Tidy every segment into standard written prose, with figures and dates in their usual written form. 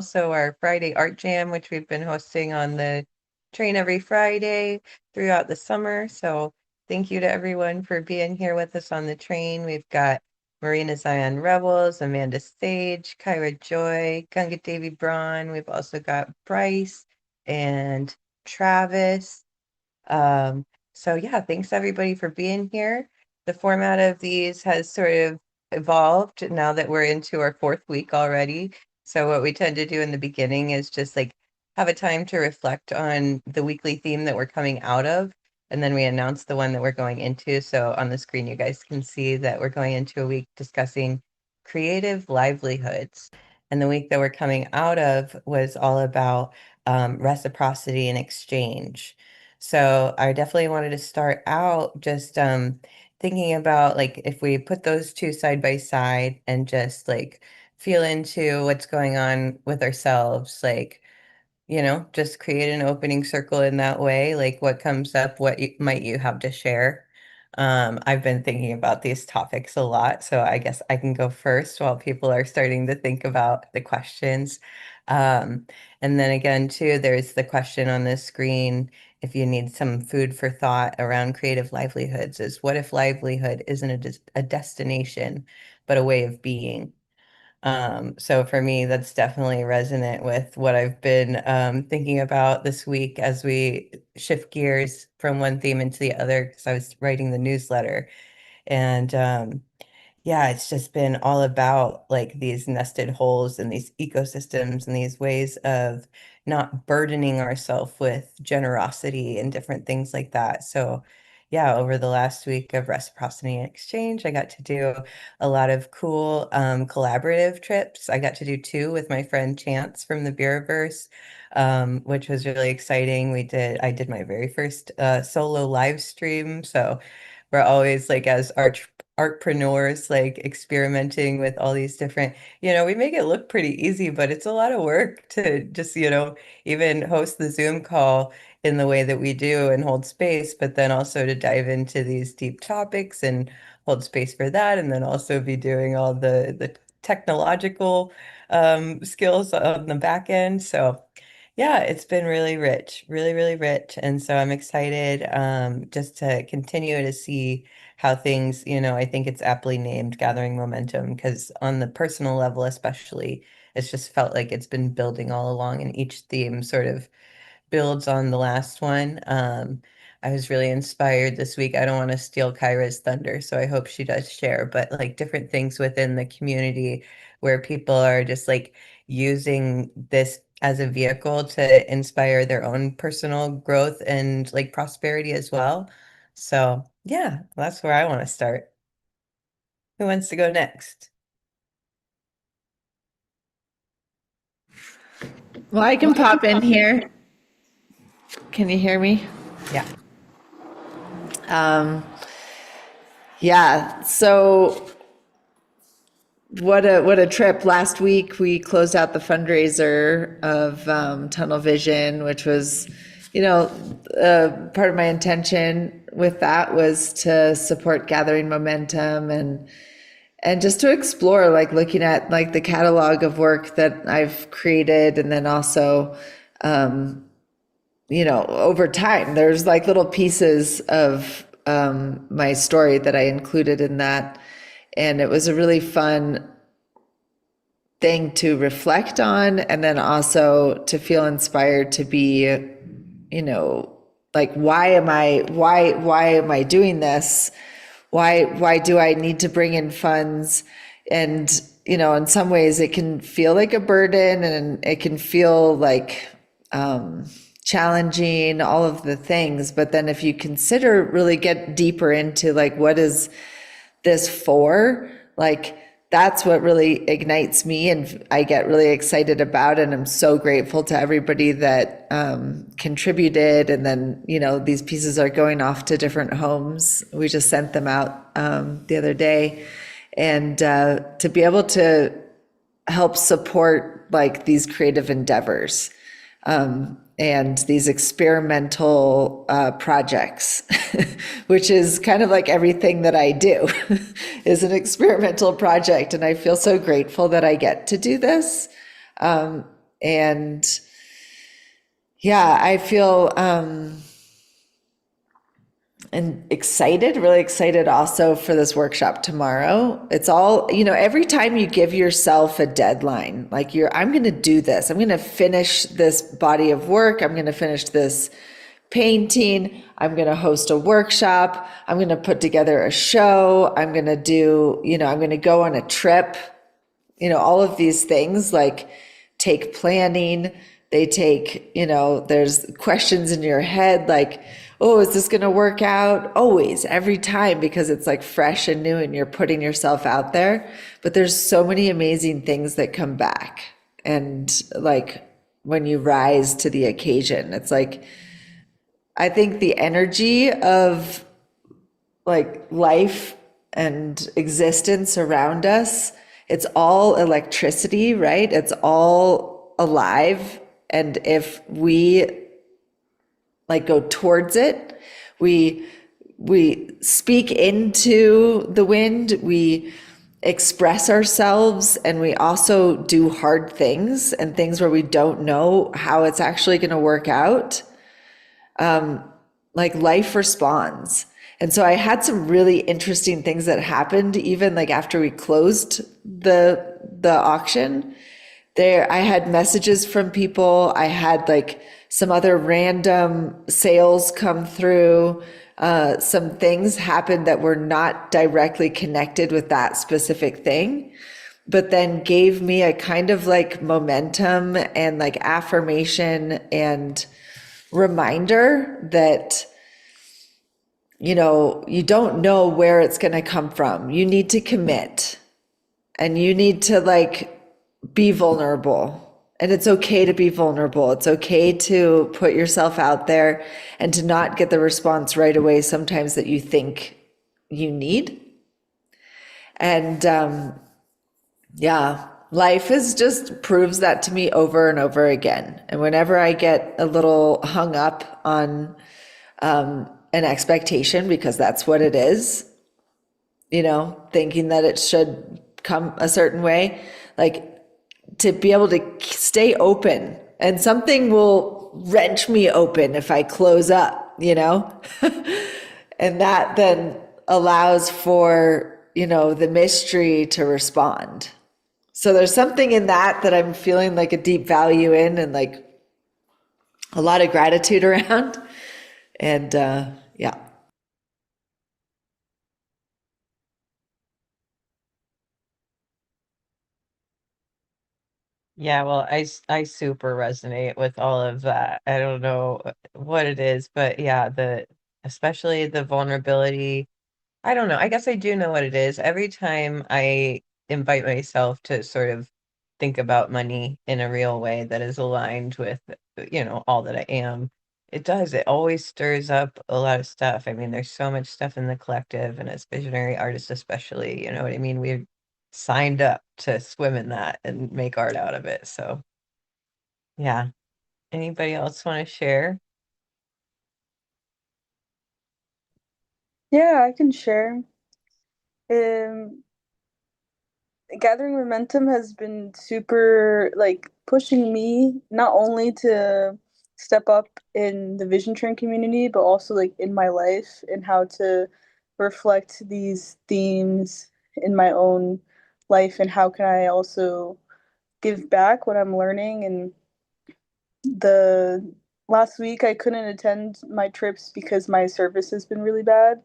also our Friday Art Jam, which we've been hosting on the train every Friday throughout the summer. So thank you to everyone for being here with us on the train. We've got Marina Zion Rebels, Amanda Sage, Kyra Joy, Gunga Davy Braun. We've also got Bryce and Travis. So yeah, thanks everybody for being here. The format of these has sort of evolved now that we're into our fourth week already. So what we tend to do in the beginning is just like have a time to reflect on the weekly theme that we're coming out of, and then we announce the one that we're going into. So on the screen, you guys can see that we're going into a week discussing creative livelihoods. And the week that we're coming out of was all about reciprocity and exchange. So I definitely wanted to start out just thinking about like if we put those two side by side and just like feel into what's going on with ourselves, like just create an opening circle in that way. Like what comes up, might you have to share? I've been thinking about these topics a lot, so I guess I can go first while people are starting to think about the questions. Um, and then again, too, there's the question on the screen, if you need some food for thought around creative livelihoods, is what if livelihood isn't a destination, but a way of being? So for me, that's definitely resonant with what I've been thinking about this week as we shift gears from one theme into the other, because I was writing the newsletter. And yeah, it's just been all about like these nested holes and these ecosystems and these ways of not burdening ourselves with generosity and different things like that. So, yeah, over the last week of reciprocity and exchange, I got to do a lot of cool collaborative trips. I got to do two with my friend Chance from the Beerverse, which was really exciting. I did my very first solo live stream. So, we're always like as artpreneurs, like experimenting with all these different, we make it look pretty easy, but it's a lot of work to just, even host the Zoom call in the way that we do and hold space, but then also to dive into these deep topics and hold space for that, and then also be doing all the technological skills on the back end. So yeah, it's been really rich, really, really rich. And so I'm excited just to continue to see how things, I think it's aptly named Gathering Momentum, because on the personal level, especially, it's just felt like it's been building all along, and each theme sort of builds on the last one. I was really inspired this week. I don't want to steal Kyra's thunder, so I hope she does share, but like different things within the community where people are just like using this as a vehicle to inspire their own personal growth and like prosperity as well. So, yeah, that's where I want to start. Who wants to go next? Well, I can pop in here. Can you hear me? Yeah. Yeah. So what a trip. Last week we closed out the fundraiser of Tunnel Vision, which was, part of my intention with that was to support gathering momentum and just to explore, like looking at like the catalog of work that I've created, and then also over time, there's like little pieces of my story that I included in that. And it was a really fun thing to reflect on, and then also to feel inspired to be, like, why am I doing this? Why do I need to bring in funds? And, in some ways it can feel like a burden, and it can feel like, challenging, all of the things. But then if you consider, really get deeper into like, what is this for? Like, that's what really ignites me and I get really excited about. And I'm so grateful to everybody that contributed. And then, these pieces are going off to different homes. We just sent them out the other day. And to be able to help support like these creative endeavors and these experimental projects, which is kind of like everything that I do is an experimental project. And I feel so grateful that I get to do this. And yeah, I feel and excited, really excited also for this workshop tomorrow. It's all, every time you give yourself a deadline, like I'm going to do this, I'm going to finish this body of work, I'm going to finish this painting, I'm going to host a workshop, I'm going to put together a show, I'm going to do, I'm going to go on a trip, all of these things like take planning. They take, there's questions in your head like, oh, is this going to work out? Always, every time, because it's like fresh and new and you're putting yourself out there. But there's so many amazing things that come back. And like when you rise to the occasion, it's like, I think the energy of like life and existence around us, it's all electricity, right? It's all alive. And if we like go towards it, we we speak into the wind, we express ourselves, and we also do hard things and things where we don't know how it's actually going to work out. Like life responds. And so I had some really interesting things that happened even like after we closed the auction. There I had messages from people. I had like some other random sales come through. Some things happened that were not directly connected with that specific thing, but then gave me a kind of like momentum and like affirmation and reminder that you don't know where it's going to come from. You need to commit and you need to like be vulnerable. And it's okay to be vulnerable. It's okay to put yourself out there and to not get the response right away sometimes that you think you need. And yeah, life is just proves that to me over and over again. And whenever I get a little hung up on an expectation, because that's what it is, thinking that it should come a certain way, like to be able to stay open and something will wrench me open if I close up. And that then allows for, the mystery to respond. So there's something in that I'm feeling like a deep value in and like a lot of gratitude around. And yeah. Yeah, well, I super resonate with all of that. I don't know what it is, but yeah, especially the vulnerability. I don't know. I guess I do know what it is. Every time I invite myself to sort of think about money in a real way that is aligned with, all that I am, it does. It always stirs up a lot of stuff. I mean, there's so much stuff in the collective, and as visionary artists especially, you know what I mean? We've signed up to swim in that and make art out of it. So, yeah. Anybody else want to share? Yeah, I can share. Um, Gathering momentum has been super like pushing me not only to step up in the vision train community, but also like in my life and how to reflect these themes in my own life and how can I also give back what I'm learning. And the last week I couldn't attend my trips because my service has been really bad,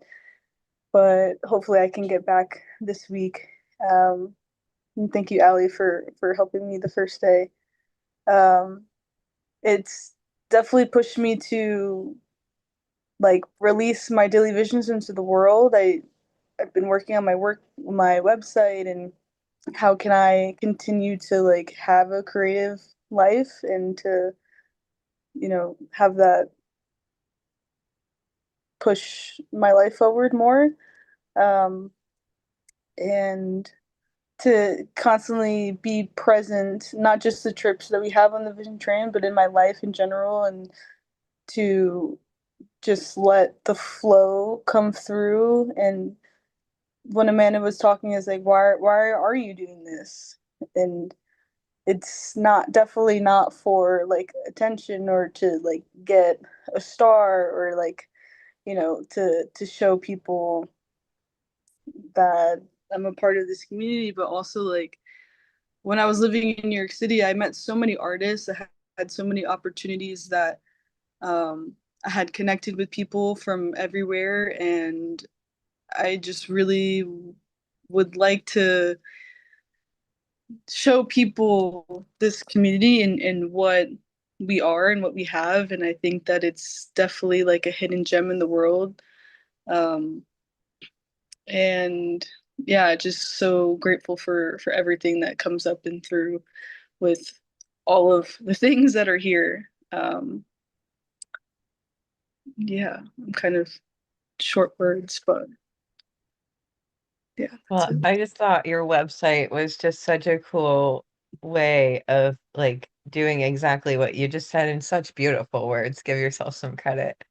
but hopefully I can get back this week. And thank you, Allie, for helping me the first day. Um, it's definitely pushed me to like release my daily visions into the world. I've been working on my website, and how can I continue to like have a creative life and to have that push my life forward more. Um, and to constantly be present, not just the trips that we have on the Vision Train, but in my life in general, and to just let the flow come through. And when Amanda was talking, is like, why are you doing this? And it's not definitely not for like attention or to like get a star or like, to show people that I'm a part of this community, but also like when I was living in New York City, I met so many artists. I had so many opportunities that I had connected with people from everywhere, and I just really would like to show people this community and what we are and what we have. And I think that it's definitely like a hidden gem in the world. Um, and yeah, just so grateful for everything that comes up and through with all of the things that are here. Yeah, I'm kind of short words, but yeah, that's Well, it. I just thought your website was just such a cool way of like doing exactly what you just said in such beautiful words. Give yourself some credit.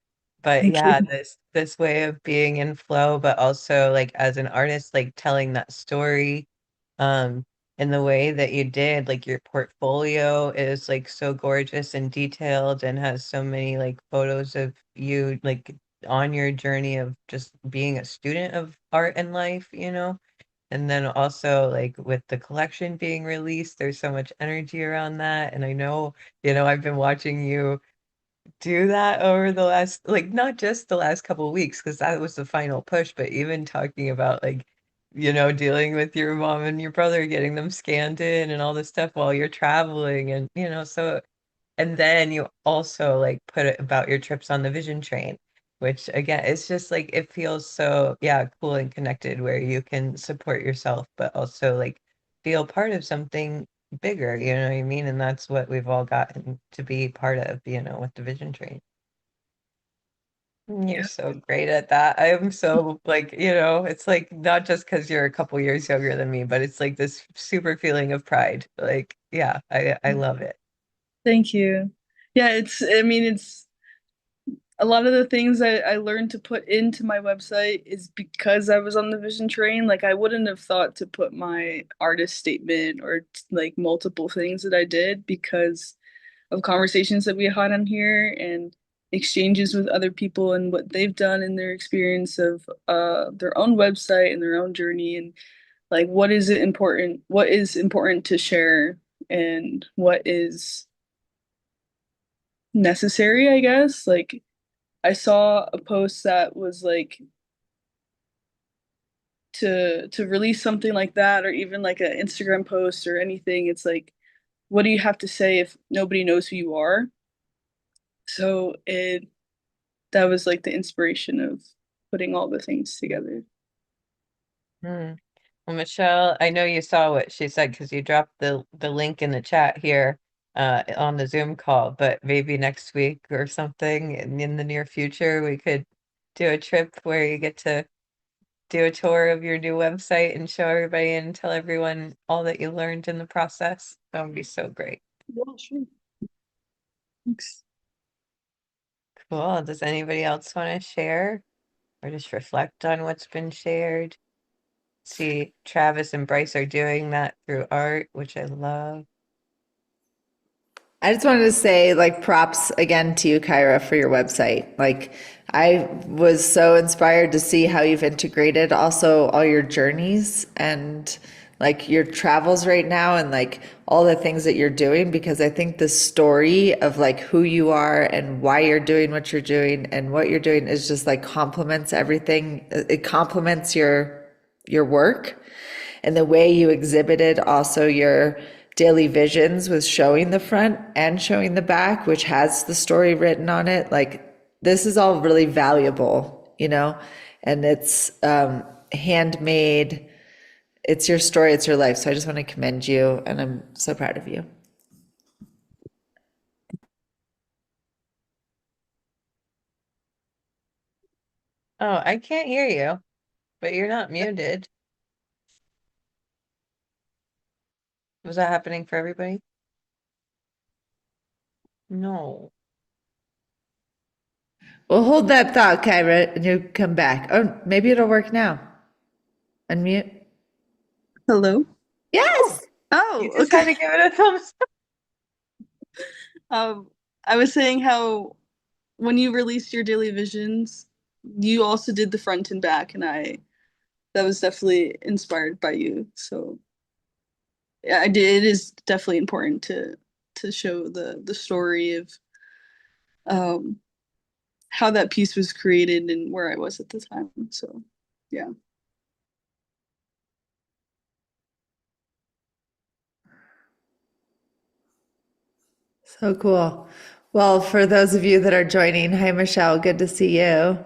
But Thank yeah, you. this way of being in flow, but also like as an artist, like telling that story, in the way that you did, like your portfolio is like so gorgeous and detailed and has so many like photos of you like on your journey of just being a student of art and life, you know? And then also like with the collection being released, there's so much energy around that. And I know, I've been watching you do that over the last, like not just the last couple of weeks, because that was the final push, but even talking about like, dealing with your mom and your brother, getting them scanned in and all this stuff while you're traveling. And, so and then you also like put it about your trips on the Vision Train, which again, it's just like it feels so, yeah, cool and connected where you can support yourself, but also like feel part of something bigger, you know what I mean? And that's what we've all gotten to be part of, with the Vision Train. You're Yeah. so great at that. I am so like, it's like not just because you're a couple years younger than me, but it's like this super feeling of pride. Like, yeah, I love it. Thank you. Yeah, I mean, it's a lot of the things I learned to put into my website is because I was on the Vision Train. Like, I wouldn't have thought to put my artist statement or like multiple things that I did because of conversations that we had on here and exchanges with other people and what they've done in their experience of their own website and their own journey and like what is important to share and what is necessary, I guess. Like I saw a post that was like to release something like that or even like an Instagram post or anything, it's like what do you have to say if nobody knows who you are? So it that was like the inspiration of putting all the things together. Hmm. Well, Michelle, I know you saw what she said because you dropped the link in the chat here on the Zoom call, but maybe next week or something in the near future we could do a trip where you get to do a tour of your new website and show everybody and tell everyone all that you learned in the process. That would be so great. Yeah, sure. Thanks. Cool. Does anybody else want to share or just reflect on what's been shared? See, Travis and Bryce are doing that through art, which I love. I just wanted to say, like, props again to you, Kyra, for your website. Like, I was so inspired to see how you've integrated also all your journeys and like your travels right now and like all the things that you're doing, because I think the story of like who you are and why you're doing what you're doing and what you're doing is just like complements everything. It complements your work and the way you exhibited also your daily visions with showing the front and showing the back, which has the story written on it. Like this is all really valuable, and it's handmade. It's your story, it's your life. So I just want to commend you and I'm so proud of you. Oh, I can't hear you, but you're not muted. Was that happening for everybody? No. Well, hold that thought, Kyra, and you come back. Oh, maybe it'll work now. Unmute. Hello. Yes. You Oh, just had okay. to give it a thumbs up. Um, I was saying how when you released your daily visions, you also did the front and back, and I that was definitely inspired by you. So yeah, I did. It is definitely important to show the story of um how that piece was created and where I was at the time. So yeah. So cool. Well, for those of you that are joining, hi Michelle, good to see you.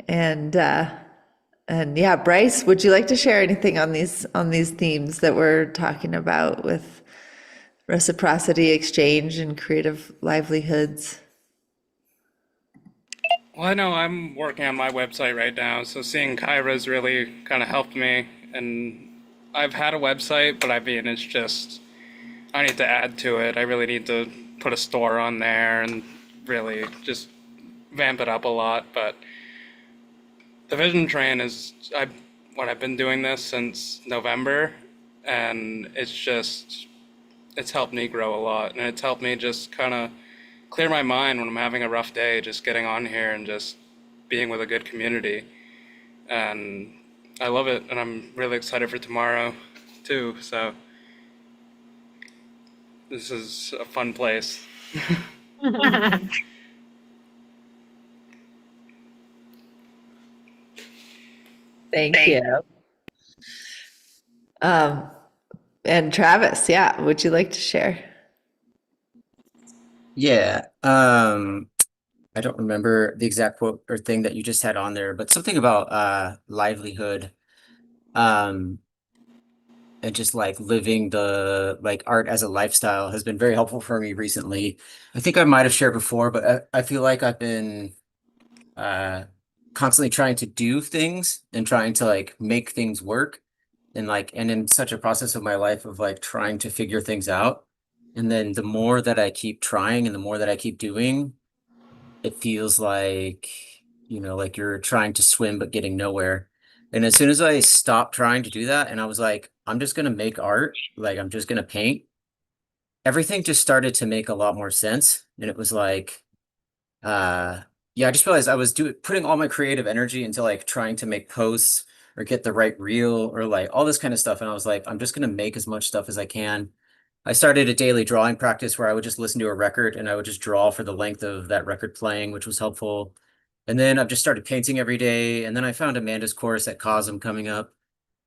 And yeah, Bryce, would you like to share anything on these themes that we're talking about with reciprocity, exchange, and creative livelihoods? Well, I know I'm working on my website right now, so seeing Kyra's really kind of helped me. And I've had a website, but I mean, it's just, I need to add to it. I really need to put a store on there and really just vamp it up a lot. But the Vision Train is, I've been doing this since November, and it's helped me grow a lot. And it's helped me just kind of clear my mind when I'm having a rough day, just getting on here and just being with a good community. And I love it, and I'm really excited for tomorrow too. So this is a fun place. Thank you. Um, and Travis, yeah, would you like to share? Yeah. I don't remember the exact quote or thing that you just had on there, but something about livelihood, um, and just like living the like art as a lifestyle has been very helpful for me recently. I think I might have shared before, but I feel like I've been uh constantly trying to do things and trying to like make things work and in such a process of my life of like trying to figure things out. And then the more that I keep trying and the more that I keep doing, it feels like, like you're trying to swim but getting nowhere. And as soon as I stopped trying to do that and I was like, I'm just gonna make art, like I'm just gonna paint, everything just started to make a lot more sense. And it was like, uh, yeah, I just realized I was putting all my creative energy into like trying to make posts or get the right reel or like all this kind of stuff. And I was like, I'm just gonna make as much stuff as I can. I started a daily drawing practice where I would just listen to a record and I would just draw for the length of that record playing, which was helpful. And then I've just started painting every day. And then I found Amanda's course at Cosm coming up.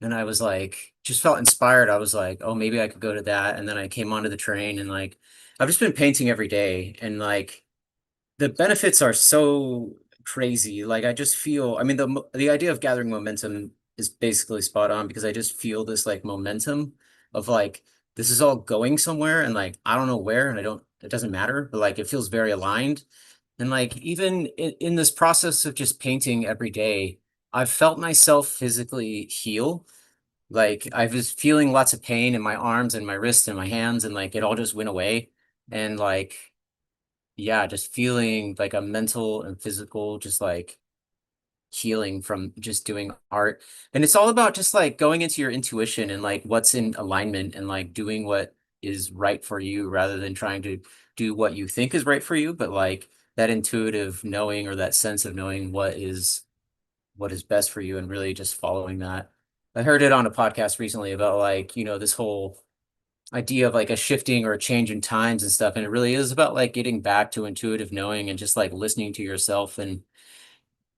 And I was like, just felt inspired. I was like, oh, maybe I could go to that. And then I came onto the train and like, I've just been painting every day. And like, the benefits are so crazy. Like I just feel, I mean, the idea of gathering momentum is basically spot on because I just feel this like momentum of like this is all going somewhere and like I don't know where and I don't it doesn't matter, but like it feels very aligned. And like even in this process of just painting every day, I've felt myself physically heal. Like I was feeling lots of pain in my arms and my wrists and my hands and like it all just went away. And like yeah, just feeling like a mental and physical, just like healing from just doing art. And it's all about just like going into your intuition and like what's in alignment and like doing what is right for you rather than trying to do what you think is right for you, but like that intuitive knowing or that sense of knowing what is best for you and really just following that. I heard it on a podcast recently about like, this whole idea of like a shifting or a change in times and stuff. And it really is about like getting back to intuitive knowing and just like listening to yourself. And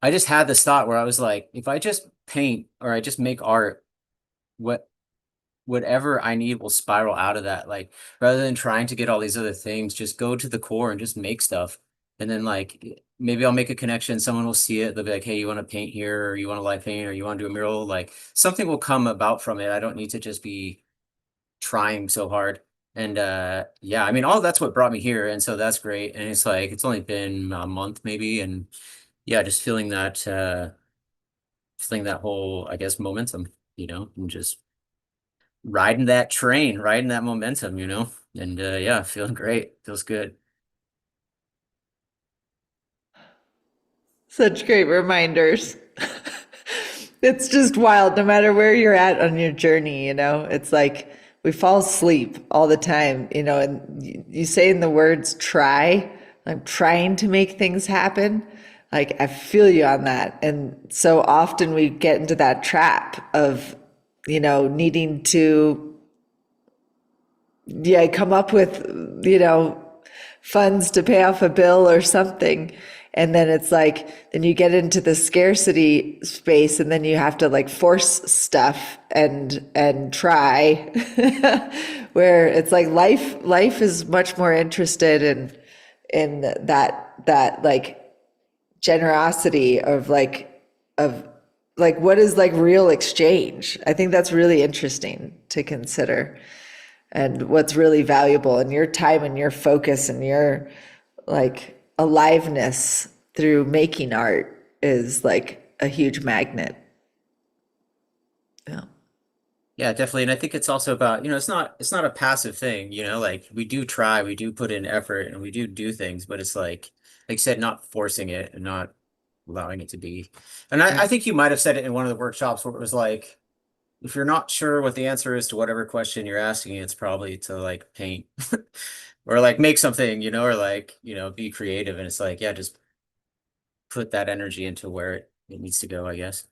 I just had this thought where I was like, if I just paint or I just make art, what whatever I need will spiral out of that. Like rather than trying to get all these other things, just go to the core and just make stuff. And then like maybe I'll make a connection, someone will see it, they'll be like, hey, you want to paint here, or you want to live paint, or you want to do a mural, like something will come about from it. I don't need to just be trying so hard. And yeah, I mean all that's what brought me here. And so that's great. And it's like it's only been a month maybe. And yeah, just feeling that whole, I guess, momentum, and just riding that train, riding that momentum, and yeah, feeling great. Feels good. Such great reminders. It's just wild, no matter where you're at on your journey, it's like we fall asleep all the time, you know, and you saying the words try, I'm trying to make things happen. Like I feel you on that. And so often we get into that trap of, you know, needing to, yeah, come up with, you know, funds to pay off a bill or something. And then it's like, then you get into the scarcity space and then you have to like force stuff and try where it's like life is much more interested in that like generosity of like what is like real exchange. I think that's really interesting to consider and what's really valuable in your time and your focus and your like aliveness through making art is like a huge magnet. Yeah. Yeah, definitely. And I think it's also about, it's not a passive thing, like we do try, we do put in effort and we do do things, but it's like you said, not forcing it and not allowing it to be. And I think you might have said it in one of the workshops where it was like, if you're not sure what the answer is to whatever question you're asking, it's probably to like paint or like make something, or like, be creative. And it's like, yeah, just put that energy into where it needs to go, I guess.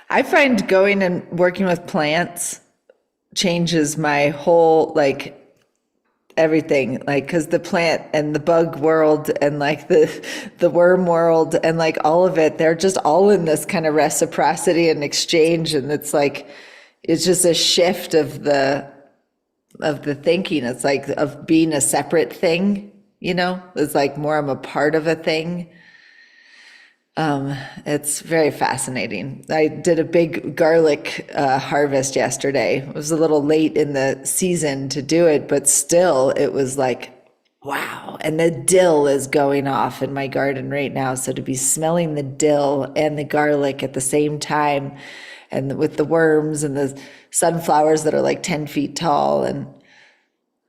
I find going and working with plants changes my whole like everything, like because the plant and the bug world and like the worm world and like all of it, they're just all in this kind of reciprocity and exchange, and it's like it's just a shift of the thinking. It's like of being a separate thing, you know? It's like more I'm a part of a thing. It's very fascinating. I did a big garlic harvest yesterday. It was a little late in the season to do it, but still, it was like, wow. And the dill is going off in my garden right now. So to be smelling the dill and the garlic at the same time, and with the worms and the sunflowers that are like 10 feet tall, and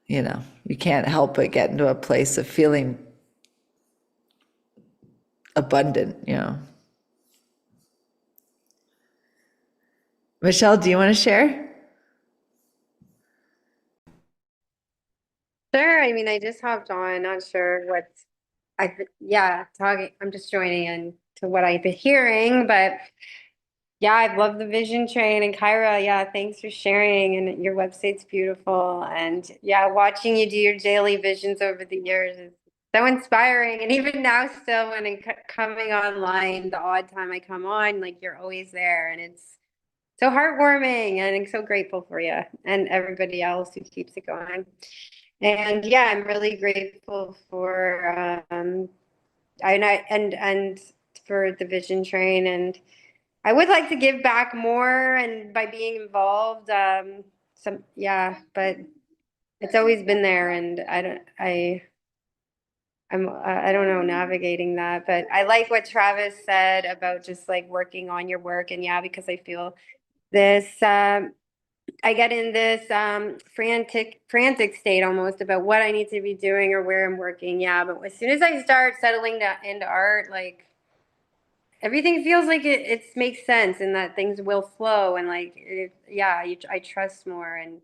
you can't help but get into a place of feeling abundant. Michelle, do you want to share? Sure. I mean, I just hopped on, not sure what's yeah, talking. I'm just joining in to what I've been hearing, but yeah, I love the vision train and Kyra. Yeah, thanks for sharing. And your website's beautiful. And yeah, watching you do your daily visions over the years is so inspiring. And even now, still, when coming online, the odd time I come on, like you're always there, and it's so heartwarming. And I'm so grateful for you and everybody else who keeps it going. And yeah, I'm really grateful for and for the vision train, and I would like to give back more and by being involved. But it's always been there, and I don't know navigating that, but I like what Travis said about just like working on your work, and yeah, because I feel this. I get in this frantic state almost about what I need to be doing or where I'm working. Yeah, but as soon as I start settling down into art, like everything feels like it makes sense and that things will flow and like I trust more and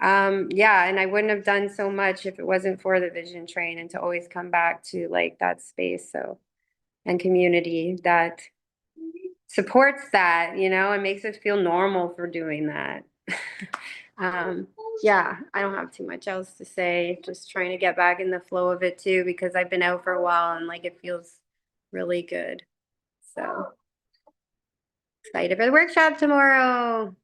I wouldn't have done so much if it wasn't for the vision train and to always come back to like that space and community that supports that, and makes us feel normal for doing that. Yeah, I don't have too much else to say. Just trying to get back in the flow of it too, because I've been out for a while and like it feels really good. So excited for the workshop tomorrow.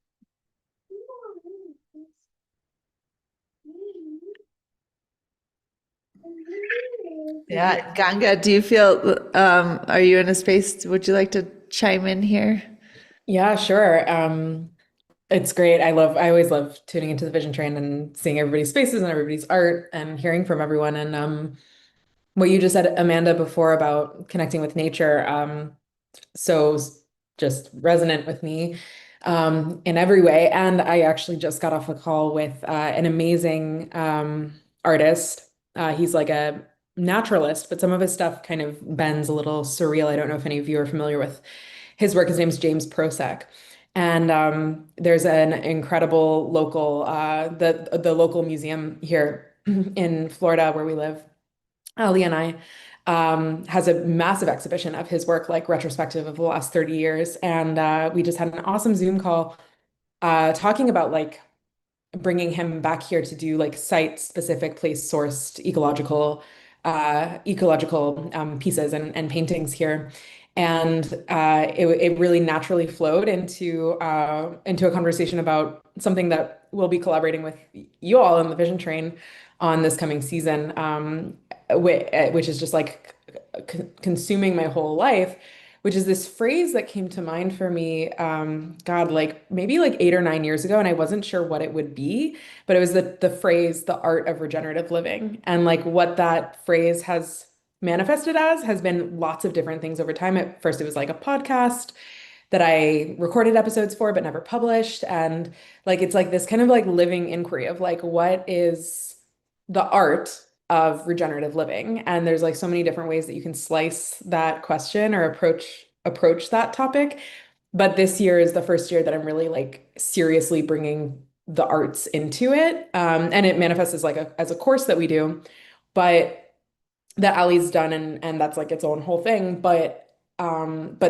Yeah, Ganga, do you feel, are you in a space, would you like to chime in here? Yeah, sure. It's great. I always love tuning into the Vision Train and seeing everybody's faces and everybody's art and hearing from everyone. And what you just said, Amanda, before about connecting with nature, so just resonant with me in every way. And I actually just got off a call with an amazing artist. He's like a naturalist, but some of his stuff kind of bends a little surreal. I don't know if any of you are familiar with his work. His name's James Prosek. And there's an incredible local, the local museum here in Florida where we live, Ali and I, has a massive exhibition of his work, like retrospective of the last 30 years. And we just had an awesome Zoom call talking about like bringing him back here to do like site-specific, place-sourced ecological pieces and paintings here. And it really naturally flowed into a conversation about something that we'll be collaborating with you all in the Vision Train on this coming season, which is just like consuming my whole life, which is this phrase that came to mind for me, God, like maybe like 8 or 9 years ago, and I wasn't sure what it would be, but it was the phrase, the art of regenerative living. And like what that phrase has manifested as has been lots of different things over time. At first, it was like a podcast that I recorded episodes for but never published. And like it's like this kind of like living inquiry of like what is the art of regenerative living? And there's like so many different ways that you can slice that question or approach that topic. But this year is the first year that I'm really like seriously bringing the arts into it. And it manifests as like as a course that we do, but that Ali's done, and that's like its own whole thing. But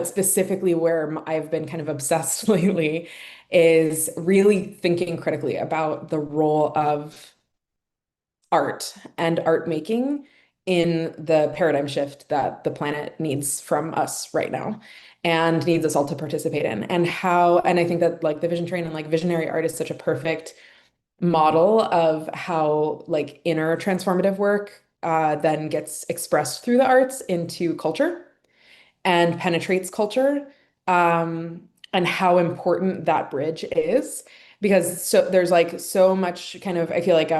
specifically where I've been kind of obsessed lately is really thinking critically about the role of art and art making in the paradigm shift that the planet needs from us right now and needs us all to participate in. And I think that like the Vision Train and like visionary art is such a perfect model of how like inner transformative work then gets expressed through the arts into culture and penetrates culture, and how important that bridge is. Because so there's like so much kind of, I feel like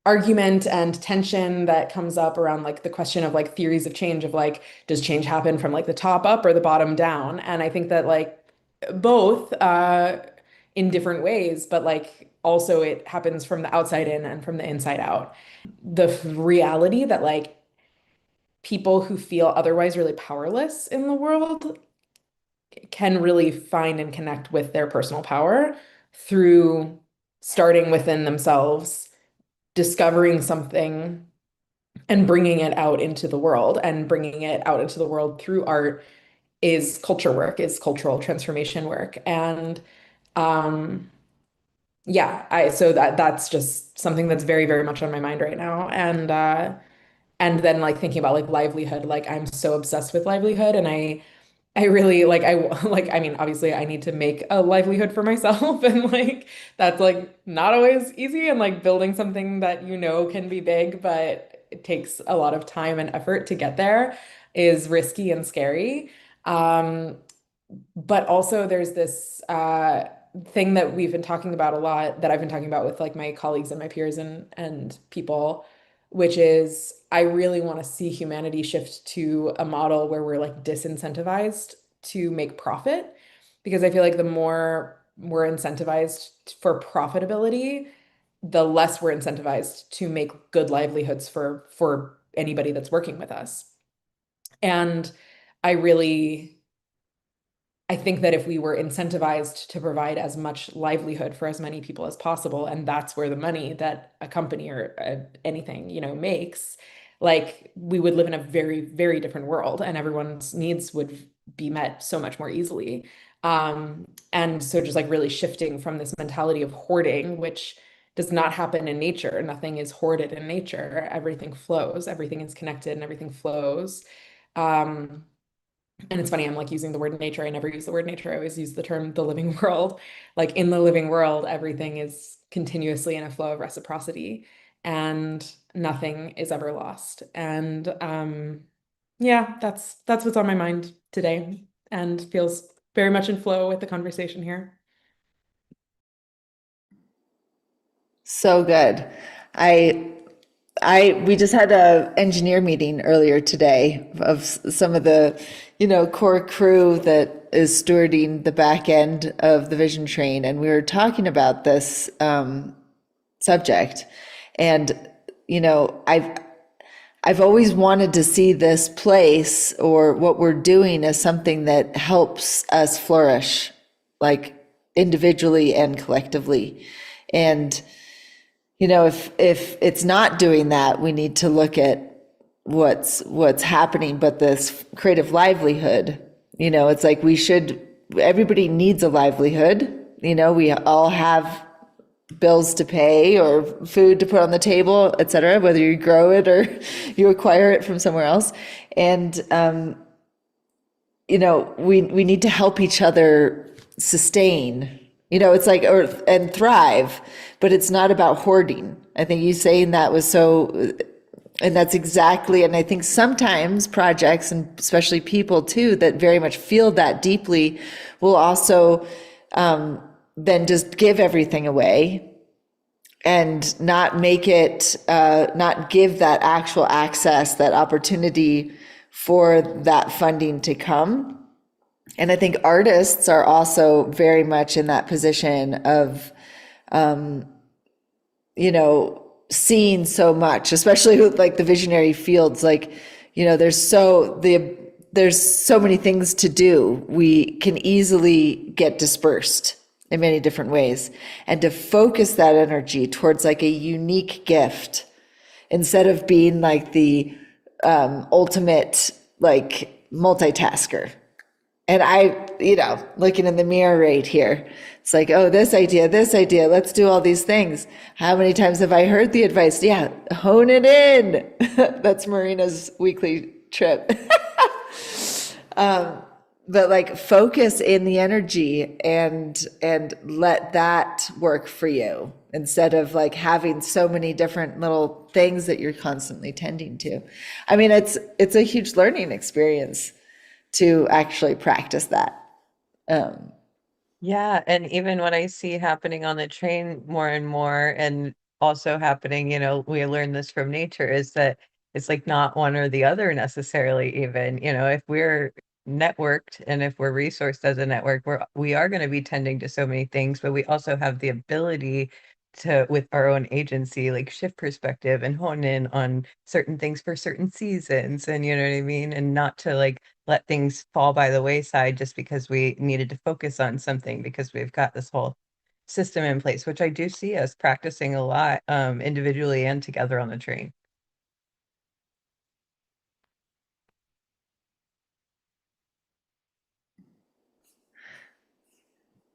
argument and tension that comes up around like the question of like theories of change, of like, does change happen from like the top up or the bottom down? And I think that like both in different ways, but like also it happens from the outside in and from the inside out. The reality that like people who feel otherwise really powerless in the world can really find and connect with their personal power through starting within themselves, discovering something and bringing it out into the world, and bringing it out into the world through art is culture work, is cultural transformation work. And um yeah, I so that's just something that's very, very much on my mind right now. And then like thinking about like livelihood, like I'm so obsessed with livelihood, and I really like like I mean obviously I need to make a livelihood for myself and like that's like not always easy, and like building something that you know can be big but it takes a lot of time and effort to get there is risky and scary. Um but also there's this thing that we've been talking about a lot, that I've been talking about with like my colleagues and my peers and people, which is I really want to see humanity shift to a model where we're like disincentivized to make profit. Because I feel like the more we're incentivized for profitability, the less we're incentivized to make good livelihoods for anybody that's working with us. And I really I think that if we were incentivized to provide as much livelihood for as many people as possible, and that's where the money that a company or anything, you know, makes, like we would live in a very, very different world, and everyone's needs would be met so much more easily. And so just like really shifting from this mentality of hoarding, which does not happen in nature. Nothing is hoarded in nature. Everything flows, everything is connected, and everything flows. Um, and it's funny, I'm like using the word nature. I never use the word nature. I always use the term the living world. Like in the living world, everything is continuously in a flow of reciprocity and nothing is ever lost. And yeah, that's what's on my mind today and feels very much in flow with the conversation here. So good. I we just had a engineer meeting earlier today of some of the, you know, core crew that is stewarding the back end of the Vision Train, and we were talking about this subject. And you know, I've always wanted to see this place or what we're doing as something that helps us flourish, like individually and collectively. And, if it's not doing that, we need to look at what's happening. But this creative livelihood, it's like everybody needs a livelihood. We all have bills to pay or food to put on the table, et cetera, whether you grow it or you acquire it from somewhere else. And, we need to help each other sustain, it's like, and thrive, but it's not about hoarding. I think you saying that was so, and that's exactly, and I think sometimes projects, and especially people too, that very much feel that deeply, will also then just give everything away and not make it, not give that actual access, that opportunity for that funding to come. And I think artists are also very much in that position of, seeing so much, especially with like the visionary fields, like, there's so many things to do. We can easily get dispersed in many different ways. And to focus that energy towards like a unique gift instead of being like the ultimate like multitasker. And looking in the mirror right here, it's like, oh, this idea, let's do all these things. How many times have I heard the advice? Yeah, hone it in. That's Marina's weekly trip. But like focus in the energy and let that work for you instead of like having so many different little things that you're constantly tending to. I mean, it's a huge learning experience to actually practice that. Yeah, and even what I see happening on the train more and more, and also happening, we learn this from nature, is that it's like not one or the other necessarily even, if we're networked and if we're resourced as a network, we are going to be tending to so many things, but we also have the ability to, with our own agency, like shift perspective and hone in on certain things for certain seasons, and you know what I mean? And not to like let things fall by the wayside just because we needed to focus on something because we've got this whole system in place, which I do see us practicing a lot, individually and together on the train.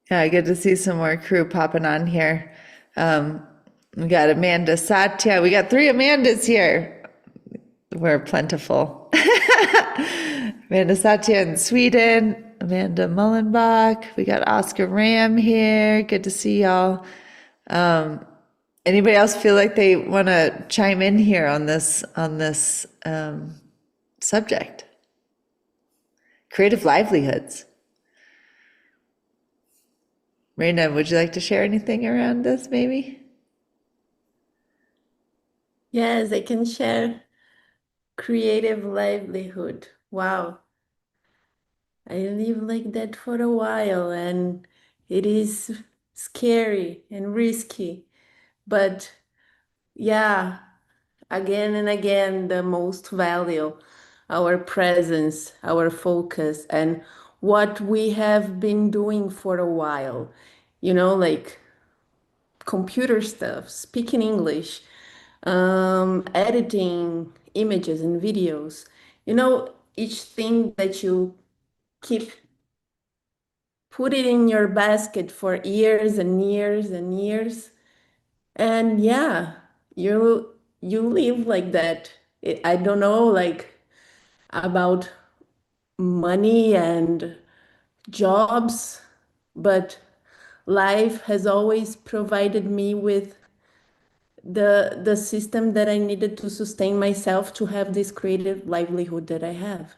Yeah, good to see some more crew popping on here. We got Amanda Satya. We got 3 Amandas here. We're plentiful. Amanda Satya in Sweden. Amanda Mullenbach. We got Oscar Ram here. Good to see y'all. Anybody else feel like they want to chime in here on this subject? Creative livelihoods. Raina, would you like to share anything around this, maybe? Yes, I can share creative livelihood. Wow. I live like that for a while and it is scary and risky. But yeah, again and again, the most value our presence, our focus, and what we have been doing for a while. Like computer stuff, speaking English, editing images and videos. Each thing that you keep put it in your basket for years and years and years, and yeah, you live like that. I don't know, like about money and jobs, but life has always provided me with the system that I needed to sustain myself to have this creative livelihood that I have.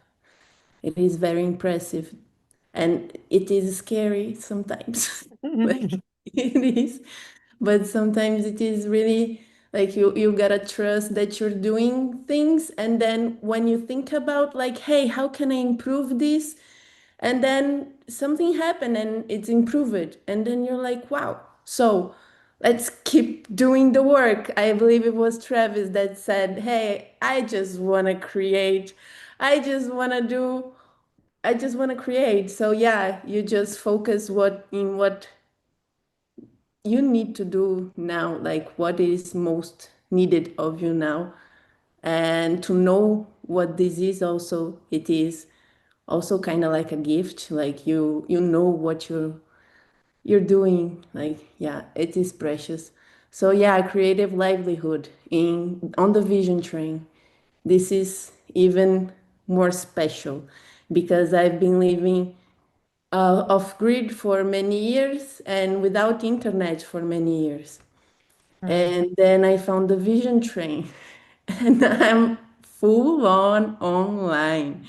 It is very impressive and it is scary sometimes. Like it is, but sometimes it is really like you gotta trust that you're doing things, and then when you think about like, hey, how can I improve this? And then something happened and it's improved, and then you're like, wow. So let's keep doing the work. I believe it was Travis that said, hey, I just want to create. I just want to do, I just want to create. So yeah, you just focus what you need to do now, like what is most needed of you now. And to know what this is also, it is also kind of like a gift. Like you know what you're doing, like yeah, it is precious. So yeah, creative livelihood in on the vision train, this is even more special because I've been living off grid for many years and without internet for many years, Mm. and then I found the vision train and I'm full on online.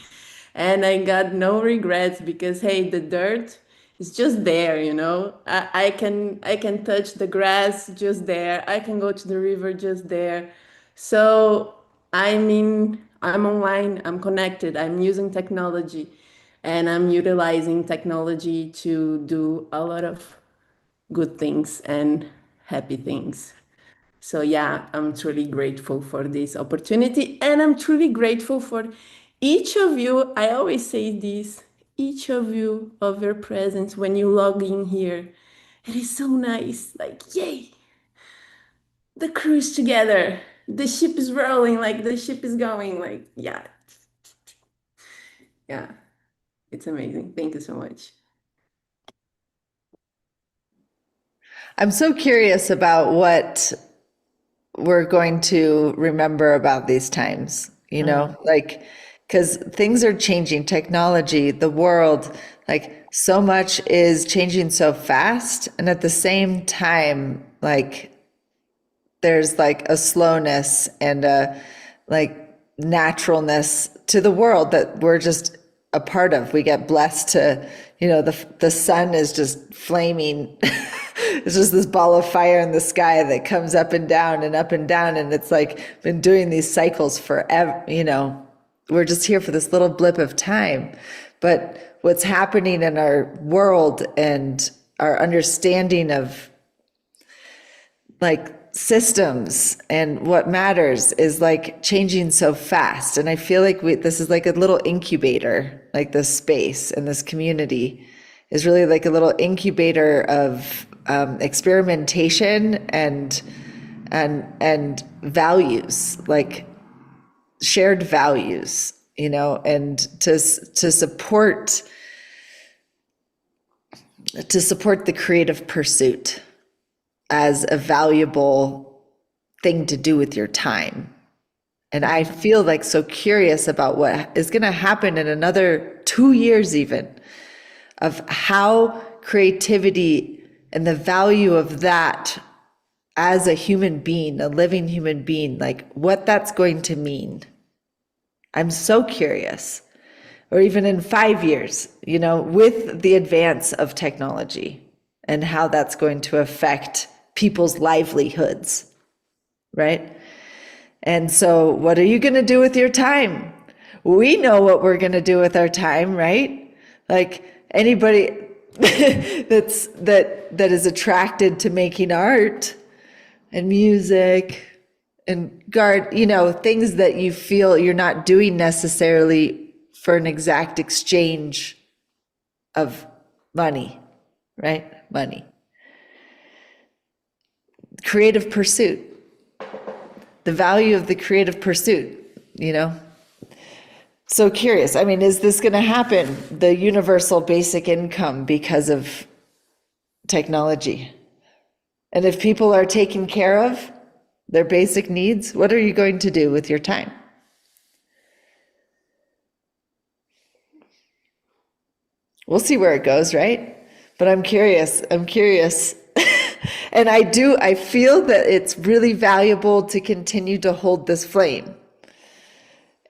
And I got no regrets because hey, the dirt is just there, you know. I can touch the grass just there. I can go to the river just there. So I mean, I'm online, I'm connected, I'm using technology, and I'm utilizing technology to do a lot of good things and happy things. So yeah, I'm truly grateful for this opportunity and I'm truly grateful for each of you. I always say this, each of you of your presence when you log in here. It is so nice. Like, yay, the crew is together. The ship is rolling, like the ship is going. Like, yeah, yeah, it's amazing. Thank you so much. I'm so curious about what we're going to remember about these times, Mm. like, because things are changing, technology, the world, like, so much is changing so fast. And at the same time, like, there's like a slowness and a like naturalness to the world that we're just a part of. We get blessed to, the sun is just flaming. It's just this ball of fire in the sky that comes up and down and up and down. And it's like been doing these cycles forever, we're just here for this little blip of time. But what's happening in our world and our understanding of like systems and what matters is like changing so fast. And I feel like this is like a little incubator, like this space and this community is really like a little incubator of experimentation and values, like shared values, and to support the creative pursuit as a valuable thing to do with your time. And I feel like so curious about what is going to happen in another 2 years, even, of how creativity and the value of that as a human being, a living human being, like what that's going to mean. I'm so curious. Or even in 5 years, with the advance of technology and how that's going to affect people's livelihoods, right? And so, what are you going to do with your time? We know what we're going to do with our time, right? Like anybody that is attracted to making art and music and things that you feel you're not doing necessarily for an exact exchange of money, right? Money. Creative pursuit, the value of the creative pursuit. So curious. I mean, is this going to happen? The universal basic income because of technology? And if people are taken care of, their basic needs, what are you going to do with your time? We'll see where it goes, right? But I'm curious. I'm curious. And I feel that it's really valuable to continue to hold this flame.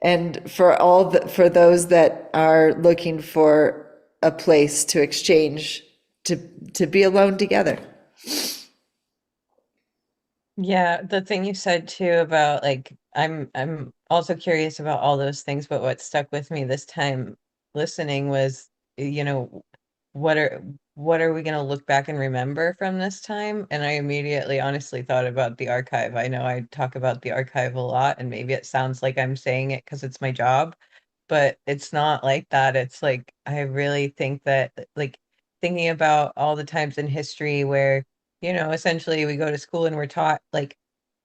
And for those that are looking for a place to exchange, to be alone together. Yeah, the thing you said too about like I'm also curious about all those things, but what stuck with me this time listening was, you know, what are what are we going to look back and remember from this time? And I immediately honestly thought about the archive. I know I talk about the archive a lot, and maybe it sounds like I'm saying it because it's my job, but it's not like that. It's like I really think that like thinking about all the times in history where, essentially we go to school and we're taught like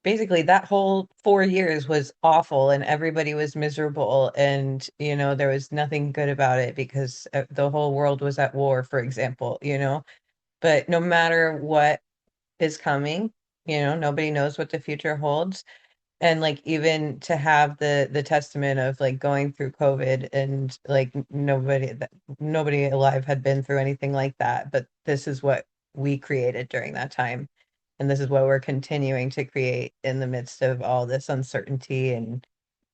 basically that whole 4 years was awful and everybody was miserable and there was nothing good about it because the whole world was at war, for example. But no matter what is coming, nobody knows what the future holds. And like even to have the testament of like going through COVID and like nobody alive had been through anything like that, but this is what we created during that time. And this is what we're continuing to create in the midst of all this uncertainty and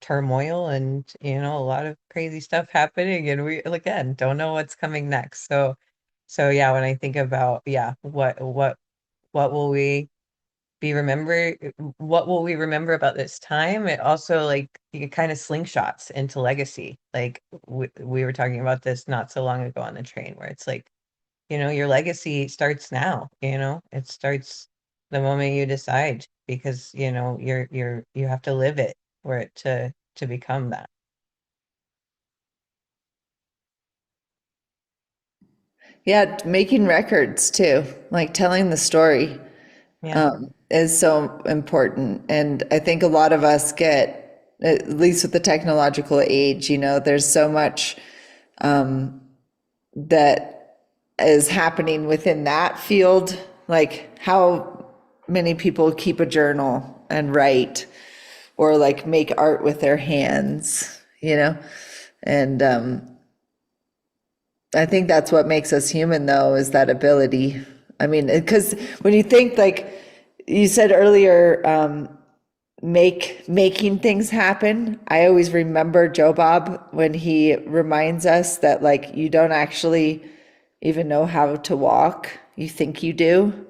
turmoil and a lot of crazy stuff happening, and we again don't know what's coming next. So yeah, when I think about what will we be remember what will we remember about this time, it also like you kind of slingshots into legacy. Like we were talking about this not so long ago on the train, where it's like, your legacy starts now, it starts the moment you decide, because you have to live it for it to become that. Yeah, making records too, like telling the story, Yeah. is so important. And I think a lot of us get, at least with the technological age, there's so much that is happening within that field. Like how many people keep a journal and write or like make art with their hands. And I think that's what makes us human, though, is that ability. I mean, because when you think, like you said earlier, making things happen. I always remember Joe Bob when he reminds us that like you don't actually even know how to walk. You think you do,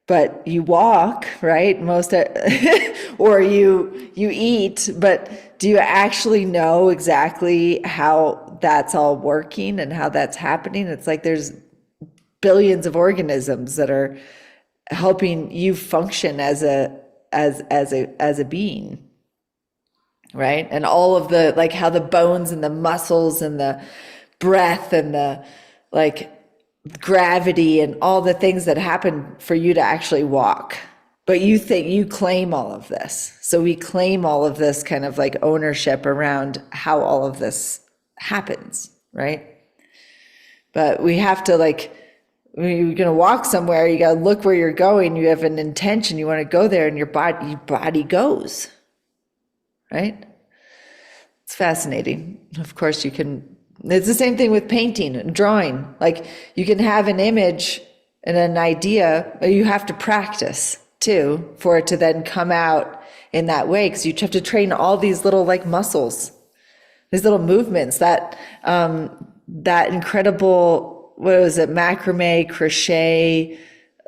but you walk, right? Or you eat, but do you actually know exactly how that's all working and how that's happening? It's like there's billions of organisms that are helping you function as a being, right? And all of the like how the bones and the muscles and the breath and the like gravity and all the things that happen for you to actually walk. But you think you claim all of this. So we claim all of this kind of like ownership around how all of this happens, right? But we have to like, when you're going to walk somewhere, you got to look where you're going. You have an intention, you want to go there, and your body goes, right? It's fascinating. Of course, it's the same thing with painting and drawing. Like you can have an image and an idea, but you have to practice too for it to then come out in that way. Because you have to train all these little like muscles, these little movements, that incredible, what was it, macrame, crochet,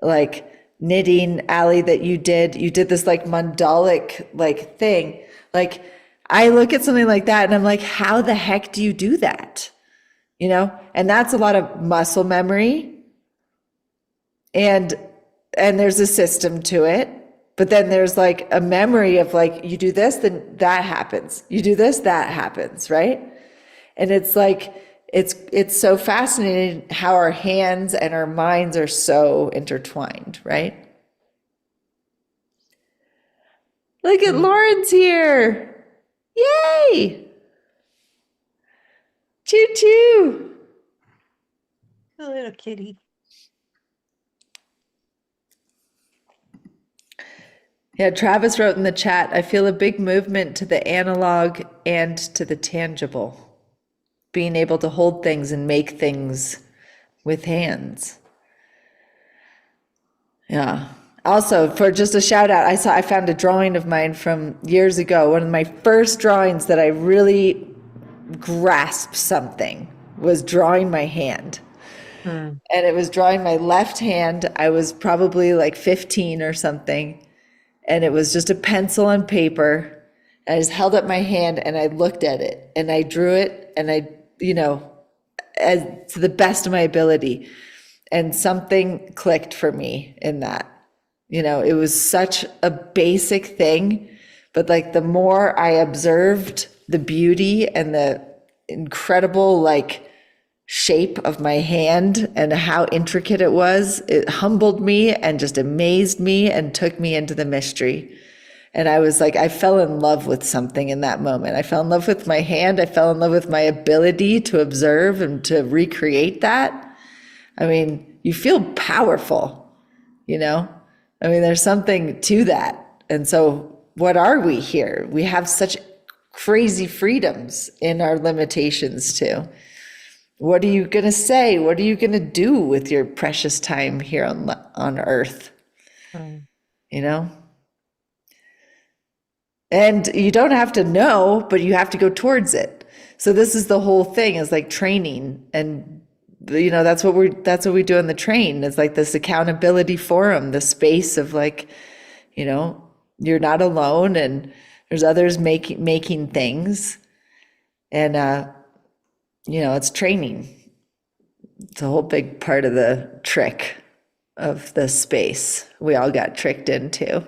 like knitting, Allie, that you did this like mandalic like thing. Like I look at something like that and I'm like, how the heck do you do that? And that's a lot of muscle memory, and there's a system to it. But then there's like a memory of like, you do this, then that happens. You do this, that happens, right? And it's like, it's so fascinating how our hands and our minds are so intertwined, right? Look at Lauren's here. Yay! Choo choo. A little kitty. Yeah, Travis wrote in the chat, I feel a big movement to the analog and to the tangible. Being able to hold things and make things with hands. Yeah. Also, for just a shout out, I found a drawing of mine from years ago. One of my first drawings that I really grasped something was drawing my hand. Hmm. And it was drawing my left hand. I was probably like 15 or something. And it was just a pencil and paper. I just held up my hand and I looked at it and I drew it and as to the best of my ability. And something clicked for me in that. You know, it was such a basic thing, but like the more I observed the beauty and the incredible like shape of my hand and how intricate it was, it humbled me and just amazed me and took me into the mystery. And I was like, I fell in love with something in that moment. I fell in love with my hand. I fell in love with my ability to observe and to recreate that. I mean, you feel powerful, you know? I mean, there's something to that. And so, what are we here? We have such crazy freedoms in our limitations, too. What are you going to say? What are you going to do with your precious time here on Earth? Mm. You know? And you don't have to know, but you have to go towards it. So this is the whole thing, is like training. And you know, that's what we do on the train. It's like this accountability forum, the space of like, you know, you're not alone and there's others making things. And you know, it's training. It's a whole big part of the trick of the space we all got tricked into.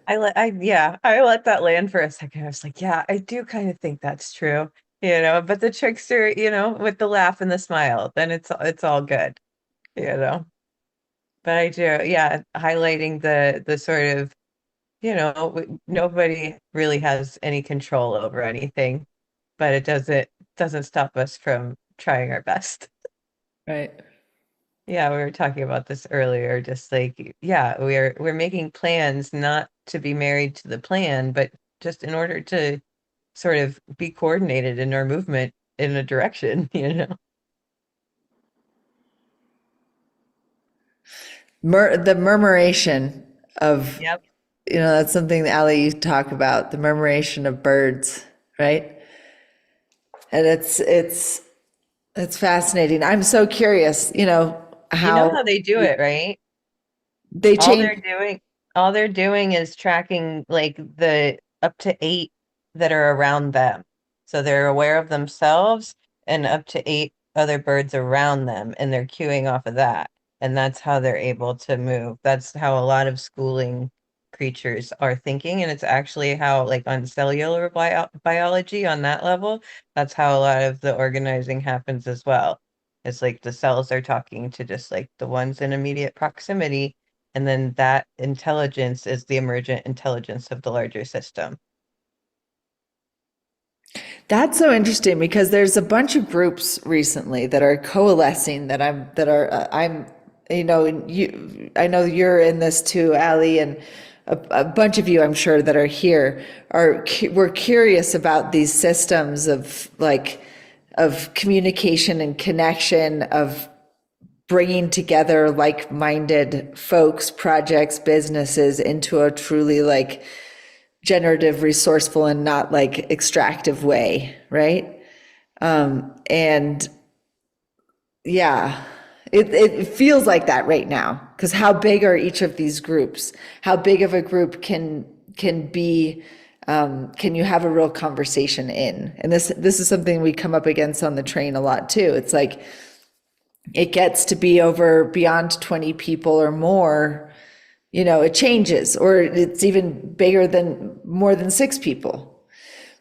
I let that land for a second. I was like, yeah, I do kind of think that's true, but the trickster, with the laugh and the smile, then it's all good, you know. But I do, yeah, highlighting the sort of, nobody really has any control over anything, but it doesn't stop us from trying our best. Right. Yeah, we were talking about this earlier, just like, yeah, we're making plans not to be married to the plan, but just in order to sort of be coordinated in our movement in a direction, you know? The murmuration of, Yep. you know, that's something that Ali you talk about, the murmuration of birds, right? And it's fascinating. I'm so curious, you know, You know how how they do it, right? they All change. they're doing, all they're doing is tracking like the up to 8 that are around them. So they're aware of themselves and up to 8 other birds around them, and they're cueing off of that. And that's how they're able to move. That's how a lot of schooling creatures are thinking. And it's actually how, like on cellular biology, on that level, that's how a lot of the organizing happens as well. It's like the cells are talking to just like the ones in immediate proximity, and then that intelligence is the emergent intelligence of the larger system. That's so interesting because there's a bunch of groups recently that are coalescing I'm, you know, and I know you're in this too, Ali, and a bunch of you, I'm sure, that are here we're curious about these systems of like, of communication and connection, of bringing together like-minded folks, projects, businesses into a truly like generative, resourceful, and not like extractive way, right? And yeah, it feels like that right now, because how big are each of these groups? How big of a group can be? Can you have a real conversation in? And this is something we come up against on the train a lot too. It's like it gets to be over beyond 20 people or more, you know, it changes, or it's even bigger than more than 6 people.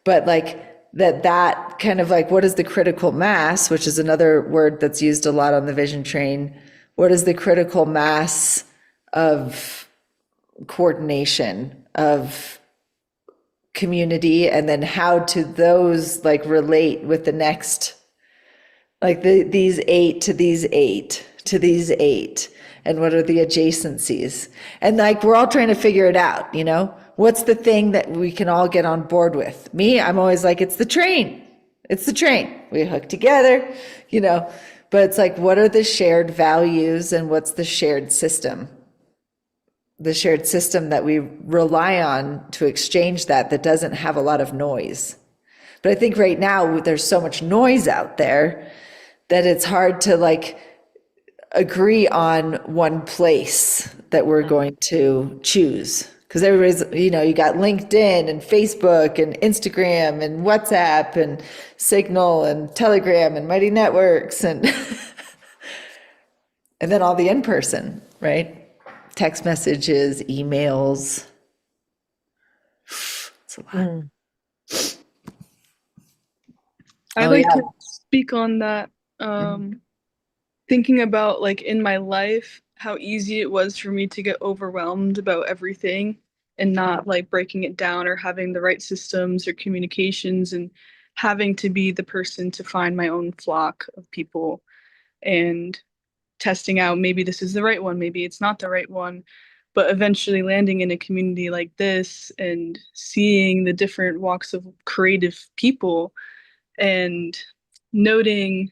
But like that kind of like, what is the critical mass, which is another word that's used a lot on the vision train. What is the critical mass of coordination, of community, and then how to those like relate with the next, like these 8 to these 8 to these 8, and what are the adjacencies? And like we're all trying to figure it out, you know? What's the thing that we can all get on board with? Me, I'm always like, it's the train. It's the train. We hook together, you know? But it's like, what are the shared values and what's the shared system? The shared system that we rely on to exchange that doesn't have a lot of noise. But I think right now there's so much noise out there that it's hard to like agree on one place that we're going to choose, because everybody's, you got LinkedIn and Facebook and Instagram and WhatsApp and Signal and Telegram and Mighty Networks and and then all the in-person, right? Text messages, emails. It's a lot. Mm. I'd Oh, like yeah. to speak on that. Thinking about like in my life, how easy it was for me to get overwhelmed about everything and not like breaking it down or having the right systems or communications and having to be the person to find my own flock of people and testing out maybe this is the right one, maybe it's not the right one, but eventually landing in a community like this and seeing the different walks of creative people and noting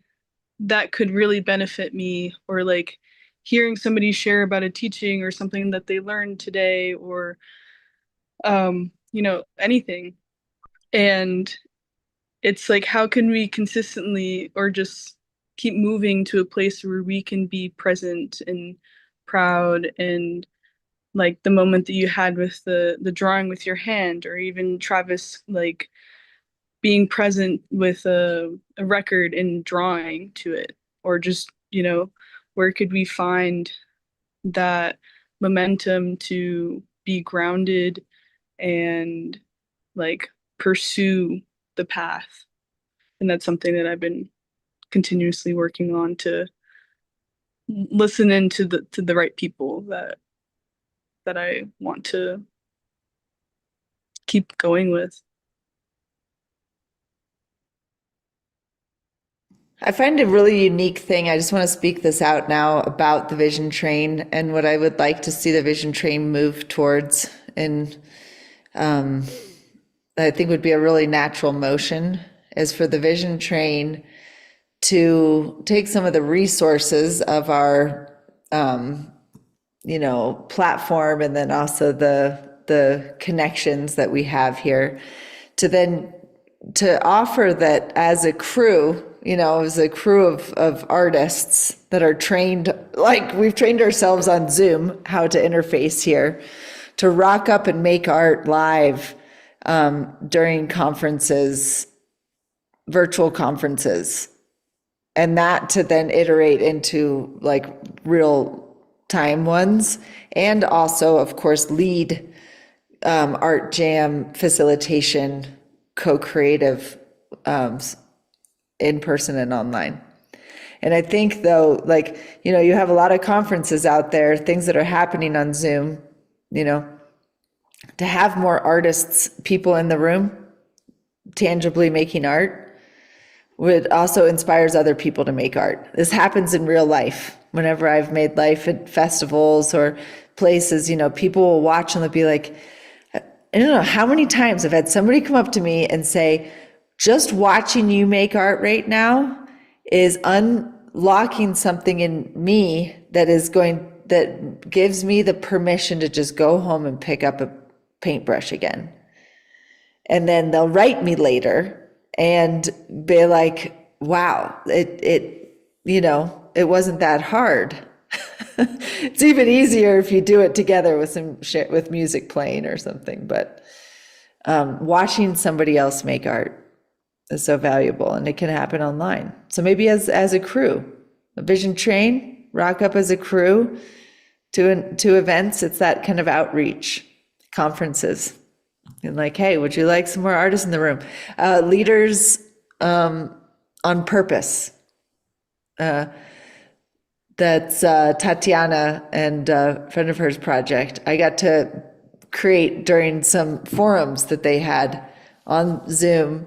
that could really benefit me, or like hearing somebody share about a teaching or something that they learned today, or anything. And it's like, how can we consistently or just keep moving to a place where we can be present and proud, and like the moment that you had with the drawing with your hand, or even Travis like being present with a record and drawing to it, or just, where could we find that momentum to be grounded and like pursue the path. And that's something that I've been continuously working on, to listen into the right people that I want to keep going with. I find a really unique thing. I just want to speak this out now about the Vision Train and what I would like to see the Vision Train move towards. And I think would be a really natural motion is for the Vision Train to take some of the resources of our, platform, and then also the connections that we have here, to offer that as a crew, as a crew of artists that are trained, like we've trained ourselves on Zoom, how to interface here, to rock up and make art live during conferences, virtual conferences, and that to then iterate into like real time ones, and also, of course, lead art jam facilitation, co-creative in person and online. And I think though, like, you have a lot of conferences out there, things that are happening on Zoom, to have more artists, people in the room, tangibly making art, would also inspires other people to make art. This happens in real life. Whenever I've made life at festivals or places, people will watch and they'll be like, I don't know how many times I've had somebody come up to me and say, just watching you make art right now is unlocking something in me that gives me the permission to just go home and pick up a paintbrush again. And then they'll write me later and be like, wow, it wasn't that hard. It's even easier if you do it together with with music playing or something. But watching somebody else make art is so valuable, and it can happen online. So maybe as a crew, a Vision Train, rock up as a crew to events. It's that kind of outreach, conferences, and like, hey, would you like some more artists in the room? Leaders on Purpose. That's Tatiana and a friend of hers project. I got to create during some forums that they had on Zoom,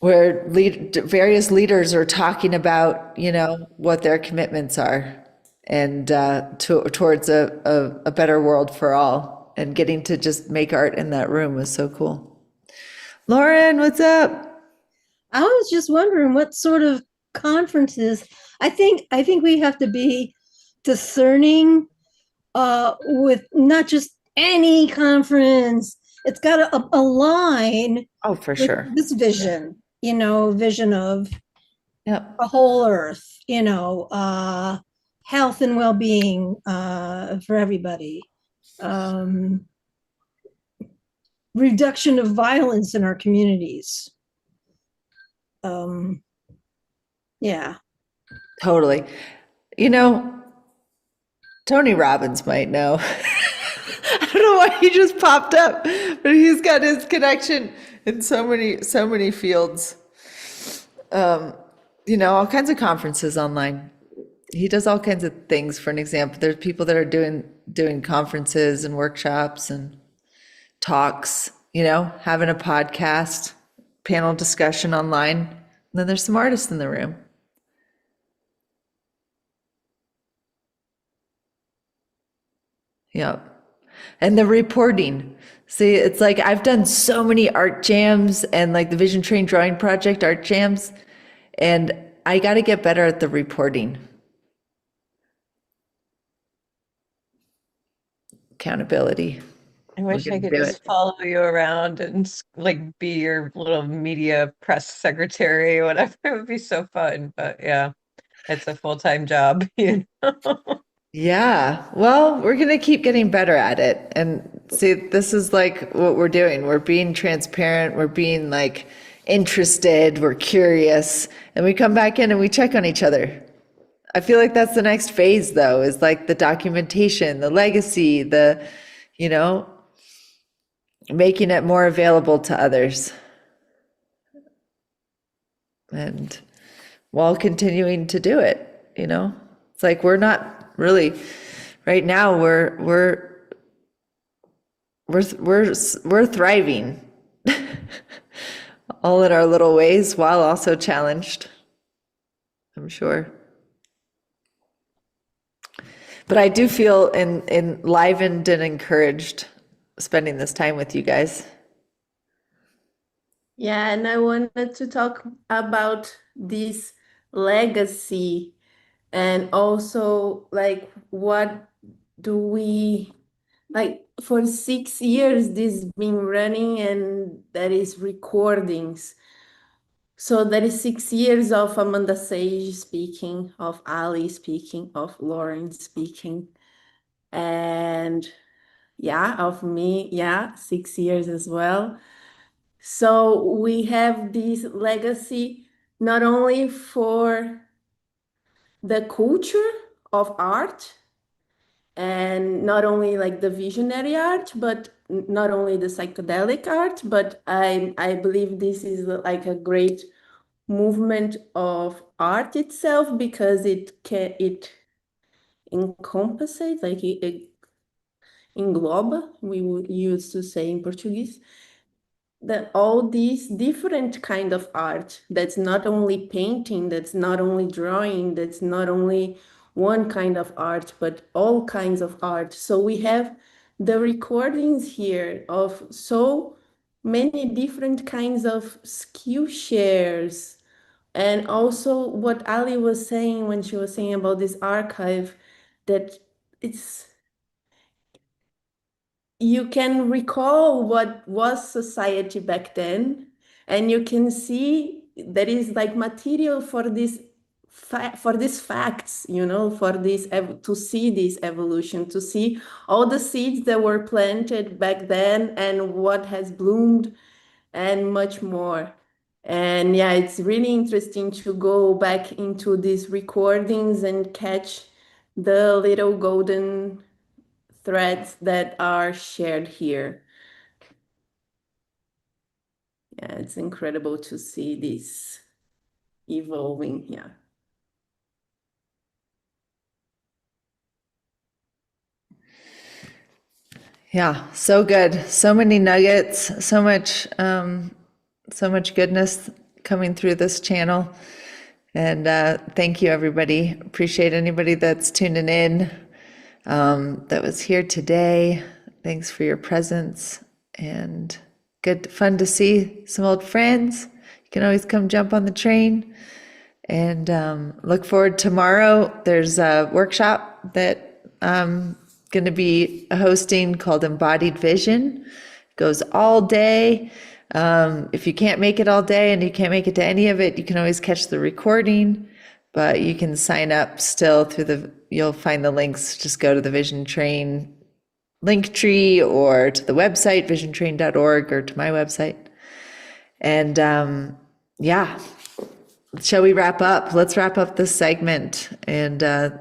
where various leaders are talking about, what their commitments are, and towards a better world for all. And getting to just make art in that room was so cool. Lauren, what's up? I was just wondering what sort of conferences. I think we have to be discerning with not just any conference. It's got to align Oh, for with sure. this vision, vision of Yep. a whole earth, health and well-being for everybody. reduction of violence in our communities. Um, yeah. Totally. You know, Tony Robbins might know. I don't know why he just popped up, but he's got his connection in so many fields. You know, all kinds of conferences online. He does all kinds of things. For an example, there's people that are doing conferences and workshops and talks, you know, having a podcast, panel discussion online. And then there's some artists in the room. Yep. And the reporting. See, it's like I've done so many art jams and like the Vision Train Drawing Project art jams, and I got to get better at the reporting. Accountability. I We're wish I gonna could do it. just follow you around and like be your little media press secretary or whatever. It would be so fun. But yeah, it's a full-time job, you know. Yeah, well, we're gonna keep getting better at it. And see, this is like what we're doing. We're being transparent, we're being like interested, we're curious, and we come back in and we check on each other. I feel like that's the next phase though, is like the documentation, the legacy, the, you know, making it more available to others. And while continuing to do it, you know? It's like we're not really right now we're thriving all in our little ways while also challenged, I'm sure. But I do feel enlivened and encouraged spending this time with you guys. Yeah, and I wanted to talk about this legacy and also like what do we like for 6 years this been running and that is recordings. So that is 6 years of Amanda Sage speaking, of Ali speaking, of Lauren speaking, and yeah, of me, yeah, 6 years as well. So we have this legacy not only for the culture of art and not only like the visionary art, but not only the psychedelic art, but I believe this is like a great movement of art itself because it encompasses like it engloba, we would use to say in Portuguese, that all these different kind of art that's not only painting, that's not only drawing, that's not only one kind of art, but all kinds of art. So we have the recordings here of so many different kinds of skill shares. And also what Ali was saying when she was saying about this archive, that it's you can recall what was society back then, and you can see there is like material for this for these facts, you know, for this to see this evolution, to see all the seeds that were planted back then and what has bloomed and much more. And yeah, it's really interesting to go back into these recordings and catch the little golden threads that are shared here. Yeah, it's incredible to see this evolving. Yeah. Yeah, so good. So many nuggets, so much goodness coming through this channel. And thank you, everybody. Appreciate anybody that's tuning in, that was here today. Thanks for your presence and good fun to see some old friends. You can always come jump on the train. And look forward tomorrow. There's a workshop that I'm going to be hosting called Embodied Vision. Goes all day. If you can't make it all day and you can't make it to any of it, you can always catch the recording, but you can sign up still through you'll find the links. Just go to the Vision Train link tree or to the website, visiontrain.org, or to my website. And yeah, shall we wrap up? Let's wrap up this segment. And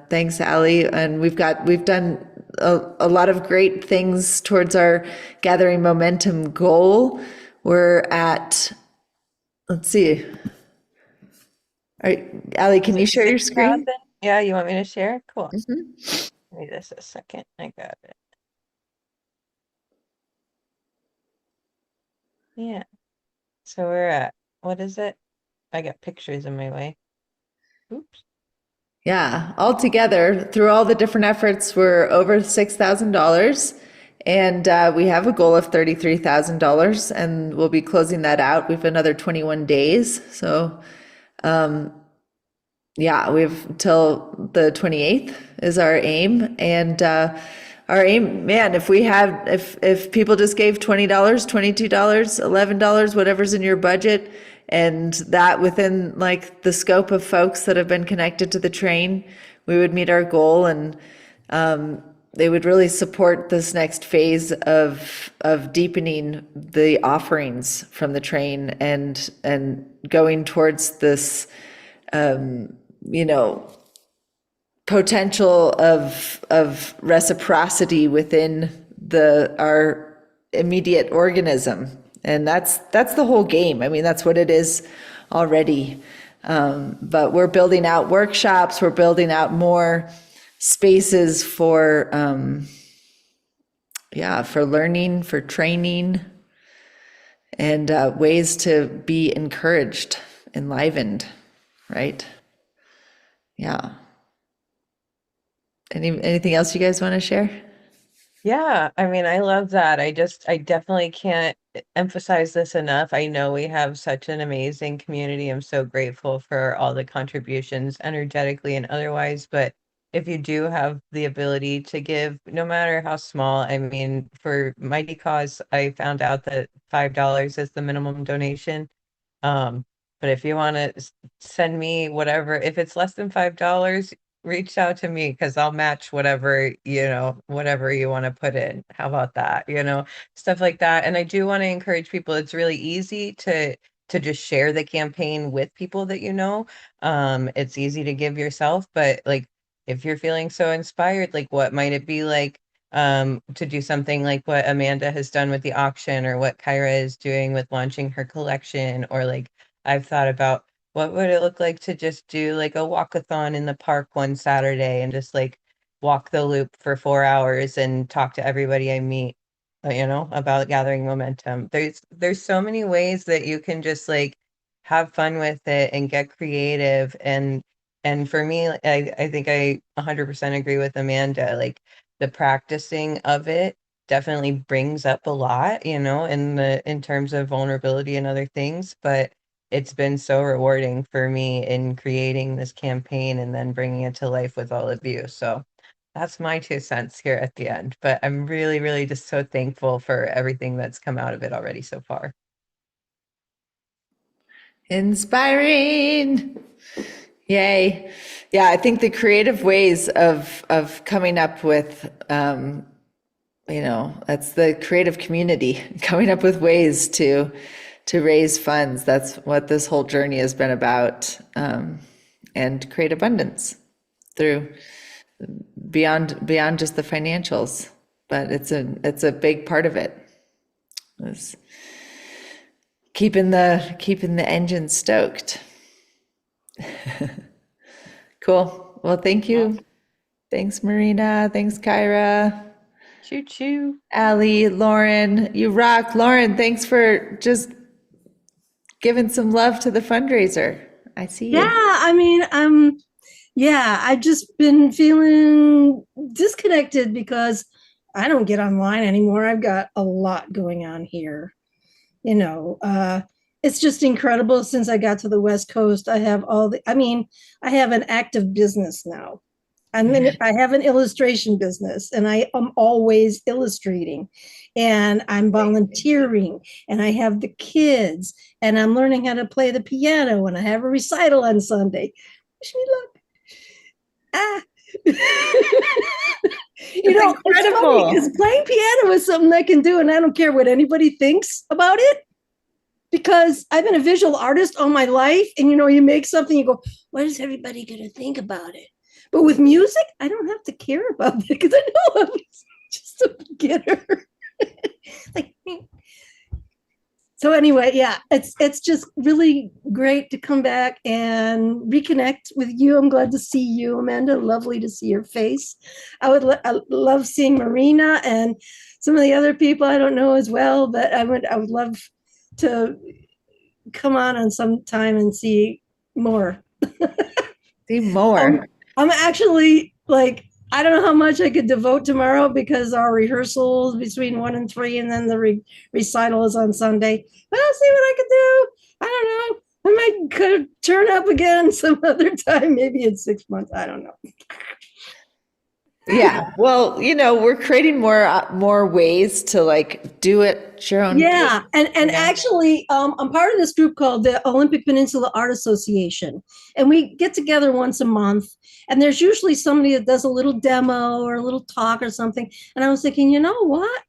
thanks, Allie. And we've done a lot of great things towards our gathering momentum goal. We're at, let's see. All right, Allie, can you share your screen? Yeah, you want me to share? Cool. Mhm. Give me this a second. I got it. Yeah. So we're at, what is it? I got pictures in my way. Oops. Yeah, altogether, through all the different efforts, we're over $6,000. And we have a goal of $33,000, and we'll be closing that out. We have another 21 days. So yeah, we've till the 28th is our aim. And our aim, man, if people just gave $20, $22, $11, whatever's in your budget, and that within like the scope of folks that have been connected to the train, we would meet our goal. And they would really support this next phase of deepening the offerings from the train and going towards this you know, potential of reciprocity within our immediate organism. And that's the whole game. I mean, that's what it is already. But we're building out workshops, we're building out more spaces for for learning, for training, and ways to be encouraged, enlivened, right? Yeah. Anything else you guys want to share? Yeah, I mean, I love that. I definitely can't emphasize this enough. I know we have such an amazing community. I'm so grateful for all the contributions, energetically and otherwise. But if you do have the ability to give, no matter how small, I mean, for Mighty Cause, I found out that $5 is the minimum donation. Um, but if you want to send me whatever, if it's less than $5, reach out to me because I'll match whatever, whatever you want to put in. How about that? Stuff like that. And I do want to encourage people. It's really easy to just share the campaign with people that you know. It's easy to give yourself, but like if you're feeling so inspired, like what might it be like to do something like what Amanda has done with the auction or what Kyra is doing with launching her collection, or like I've thought about what would it look like to just do like a walkathon in the park one Saturday and just like walk the loop for 4 hours and talk to everybody I meet, about gathering momentum. There's so many ways that you can just like have fun with it and get creative. And for me, I think I 100% agree with Amanda. Like the practicing of it definitely brings up a lot, in terms of vulnerability and other things, but it's been so rewarding for me in creating this campaign and then bringing it to life with all of you. So that's my 2 cents here at the end. But I'm really, really just so thankful for everything that's come out of it already so far. Inspiring. Yay. Yeah, I think the creative ways of coming up with that's the creative community, coming up with ways to raise funds. That's what this whole journey has been about, and create abundance through beyond just the financials. But it's a big part of it. It's keeping the engine stoked. Cool. Well, thank you. Thanks, Marina. Thanks, Kyra. Choo choo. Allie, Lauren, you rock. Lauren, thanks for just giving some love to the fundraiser. I see you. Yeah, I mean, I've just been feeling disconnected because I don't get online anymore. I've got a lot going on here. It's just incredible since I got to the West Coast. I have I have an active business now. I have an illustration business and I am always illustrating and I'm volunteering and I have the kids and I'm learning how to play the piano and I have a recital on Sunday. Wish me luck. You know, it's funny incredible. because playing piano is something I can do, and I don't care what anybody thinks about it because I've been a visual artist all my life. And you know, you make something, you go, what is everybody going to think about it? But with music, I don't have to care about it because I know I'm just a beginner. Like, so anyway, yeah, it's just really great to come back and reconnect with you. I'm glad to see you, Amanda. Lovely to see your face. I love seeing Marina and some of the other people I don't know as well, but I would love to come on some time and see more. See more. I'm actually like, I don't know how much I could devote tomorrow because our rehearsals between 1 and 3, and then the recital is on Sunday. But I'll see what I can do. I don't know. I might could turn up again some other time, maybe in 6 months. I don't know. Yeah. Well, we're creating more ways to like do it at your own pace. Yeah, and actually, I'm part of this group called the Olympic Peninsula Art Association, and we get together once a month. And there's usually somebody that does a little demo or a little talk or something. And I was thinking, you know what?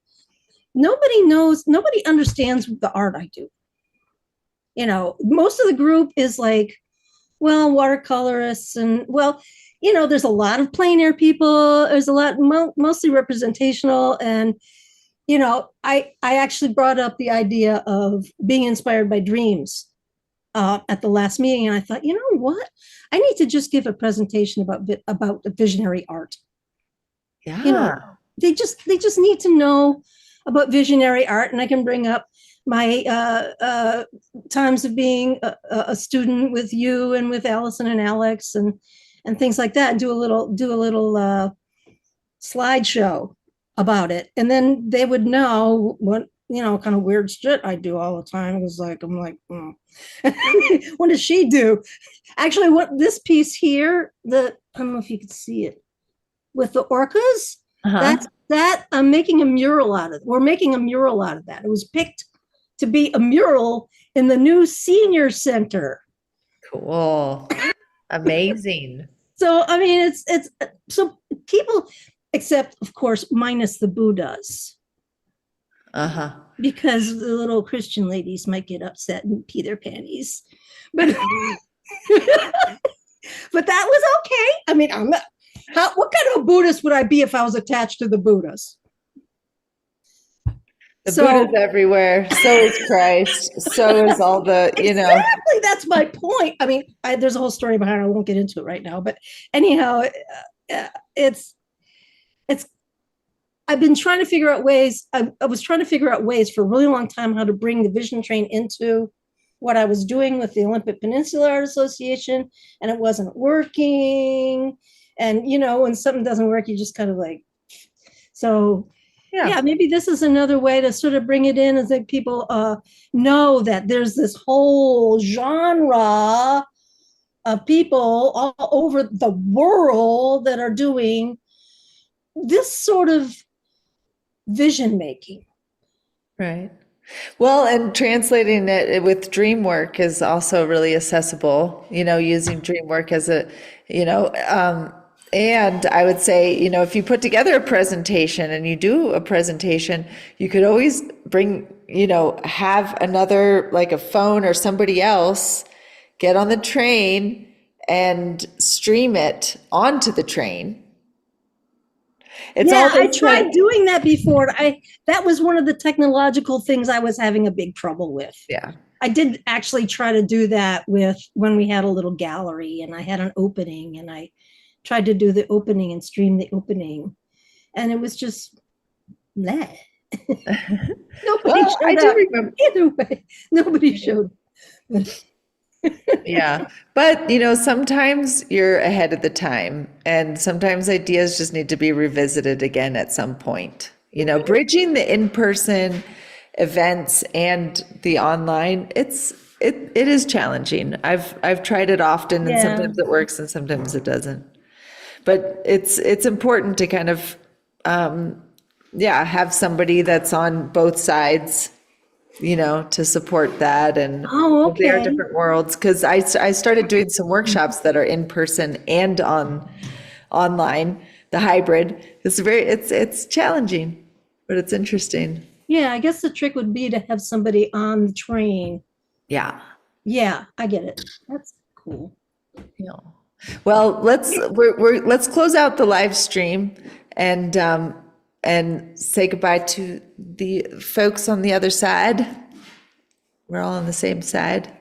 Nobody understands the art I do. You know, most of the group is like, well, watercolorists, and well, you know, there's a lot of plein air people. There's a lot, mostly representational, and you know, I actually brought up the idea of being inspired by dreams at the last meeting, and I thought, you know what, I need to just give a presentation about the visionary art. Yeah. You know, they just need to know about visionary art, and I can bring up my times of being a student with you and with Allison and Alex and things like that, and do a little slideshow about it, and then they would know what, you know, kind of weird shit I do all the time. It was like, I'm like, what does she do? Actually, what this piece here, I don't know if you could see it, with the orcas, that I'm making a mural out of. We're making a mural out of that. It was picked to be a mural in the new senior center. Cool. Amazing. So I mean, it's so people, except of course minus the Buddhas, because the little Christian ladies might get upset and pee their panties, but but that was okay. I mean, I'm not. What kind of a Buddhist would I be if I was attached to the Buddhas? The Buddha's everywhere. So is Christ. So is all the, Exactly. That's my point. I mean, there's a whole story behind it. I won't get into it right now. But anyhow, it's. I've been trying to figure out ways. I was trying to figure out ways for a really long time how to bring the Vision Train into what I was doing with the Olympic Peninsula Art Association, and it wasn't working. And you know, when something doesn't work, you just kind of like, so yeah, maybe this is another way to sort of bring it in, and that people know that there's this whole genre of people all over the world that are doing this sort of vision making. Right. Well, and translating it with dream work is also really accessible, using dream work as a, and I would say, if you put together a presentation and you do a presentation, you could always bring, have another, like a phone or somebody else get on the train and stream it onto the train. I tried doing that before. That was one of the technological things I was having a big trouble with. Yeah. I did actually try to do that when we had a little gallery and I had an opening, and I tried to do the opening and stream the opening, and it was just that. Nobody showed up. Remember. Either way, nobody showed up. Yeah. But, sometimes you're ahead of the time, and sometimes ideas just need to be revisited again at some point. Bridging the in-person events and the online, it is challenging. I've tried it often, and sometimes it works and sometimes it doesn't. But it's important to kind of, have somebody that's on both sides, to support that. And they are different worlds. Because I started doing some workshops that are in person and online, the hybrid. It's challenging, but it's interesting. Yeah, I guess the trick would be to have somebody on the train. Yeah. Yeah, I get it. That's cool. Yeah. Well, let's close out the live stream and say goodbye to the folks on the other side. We're all on the same side.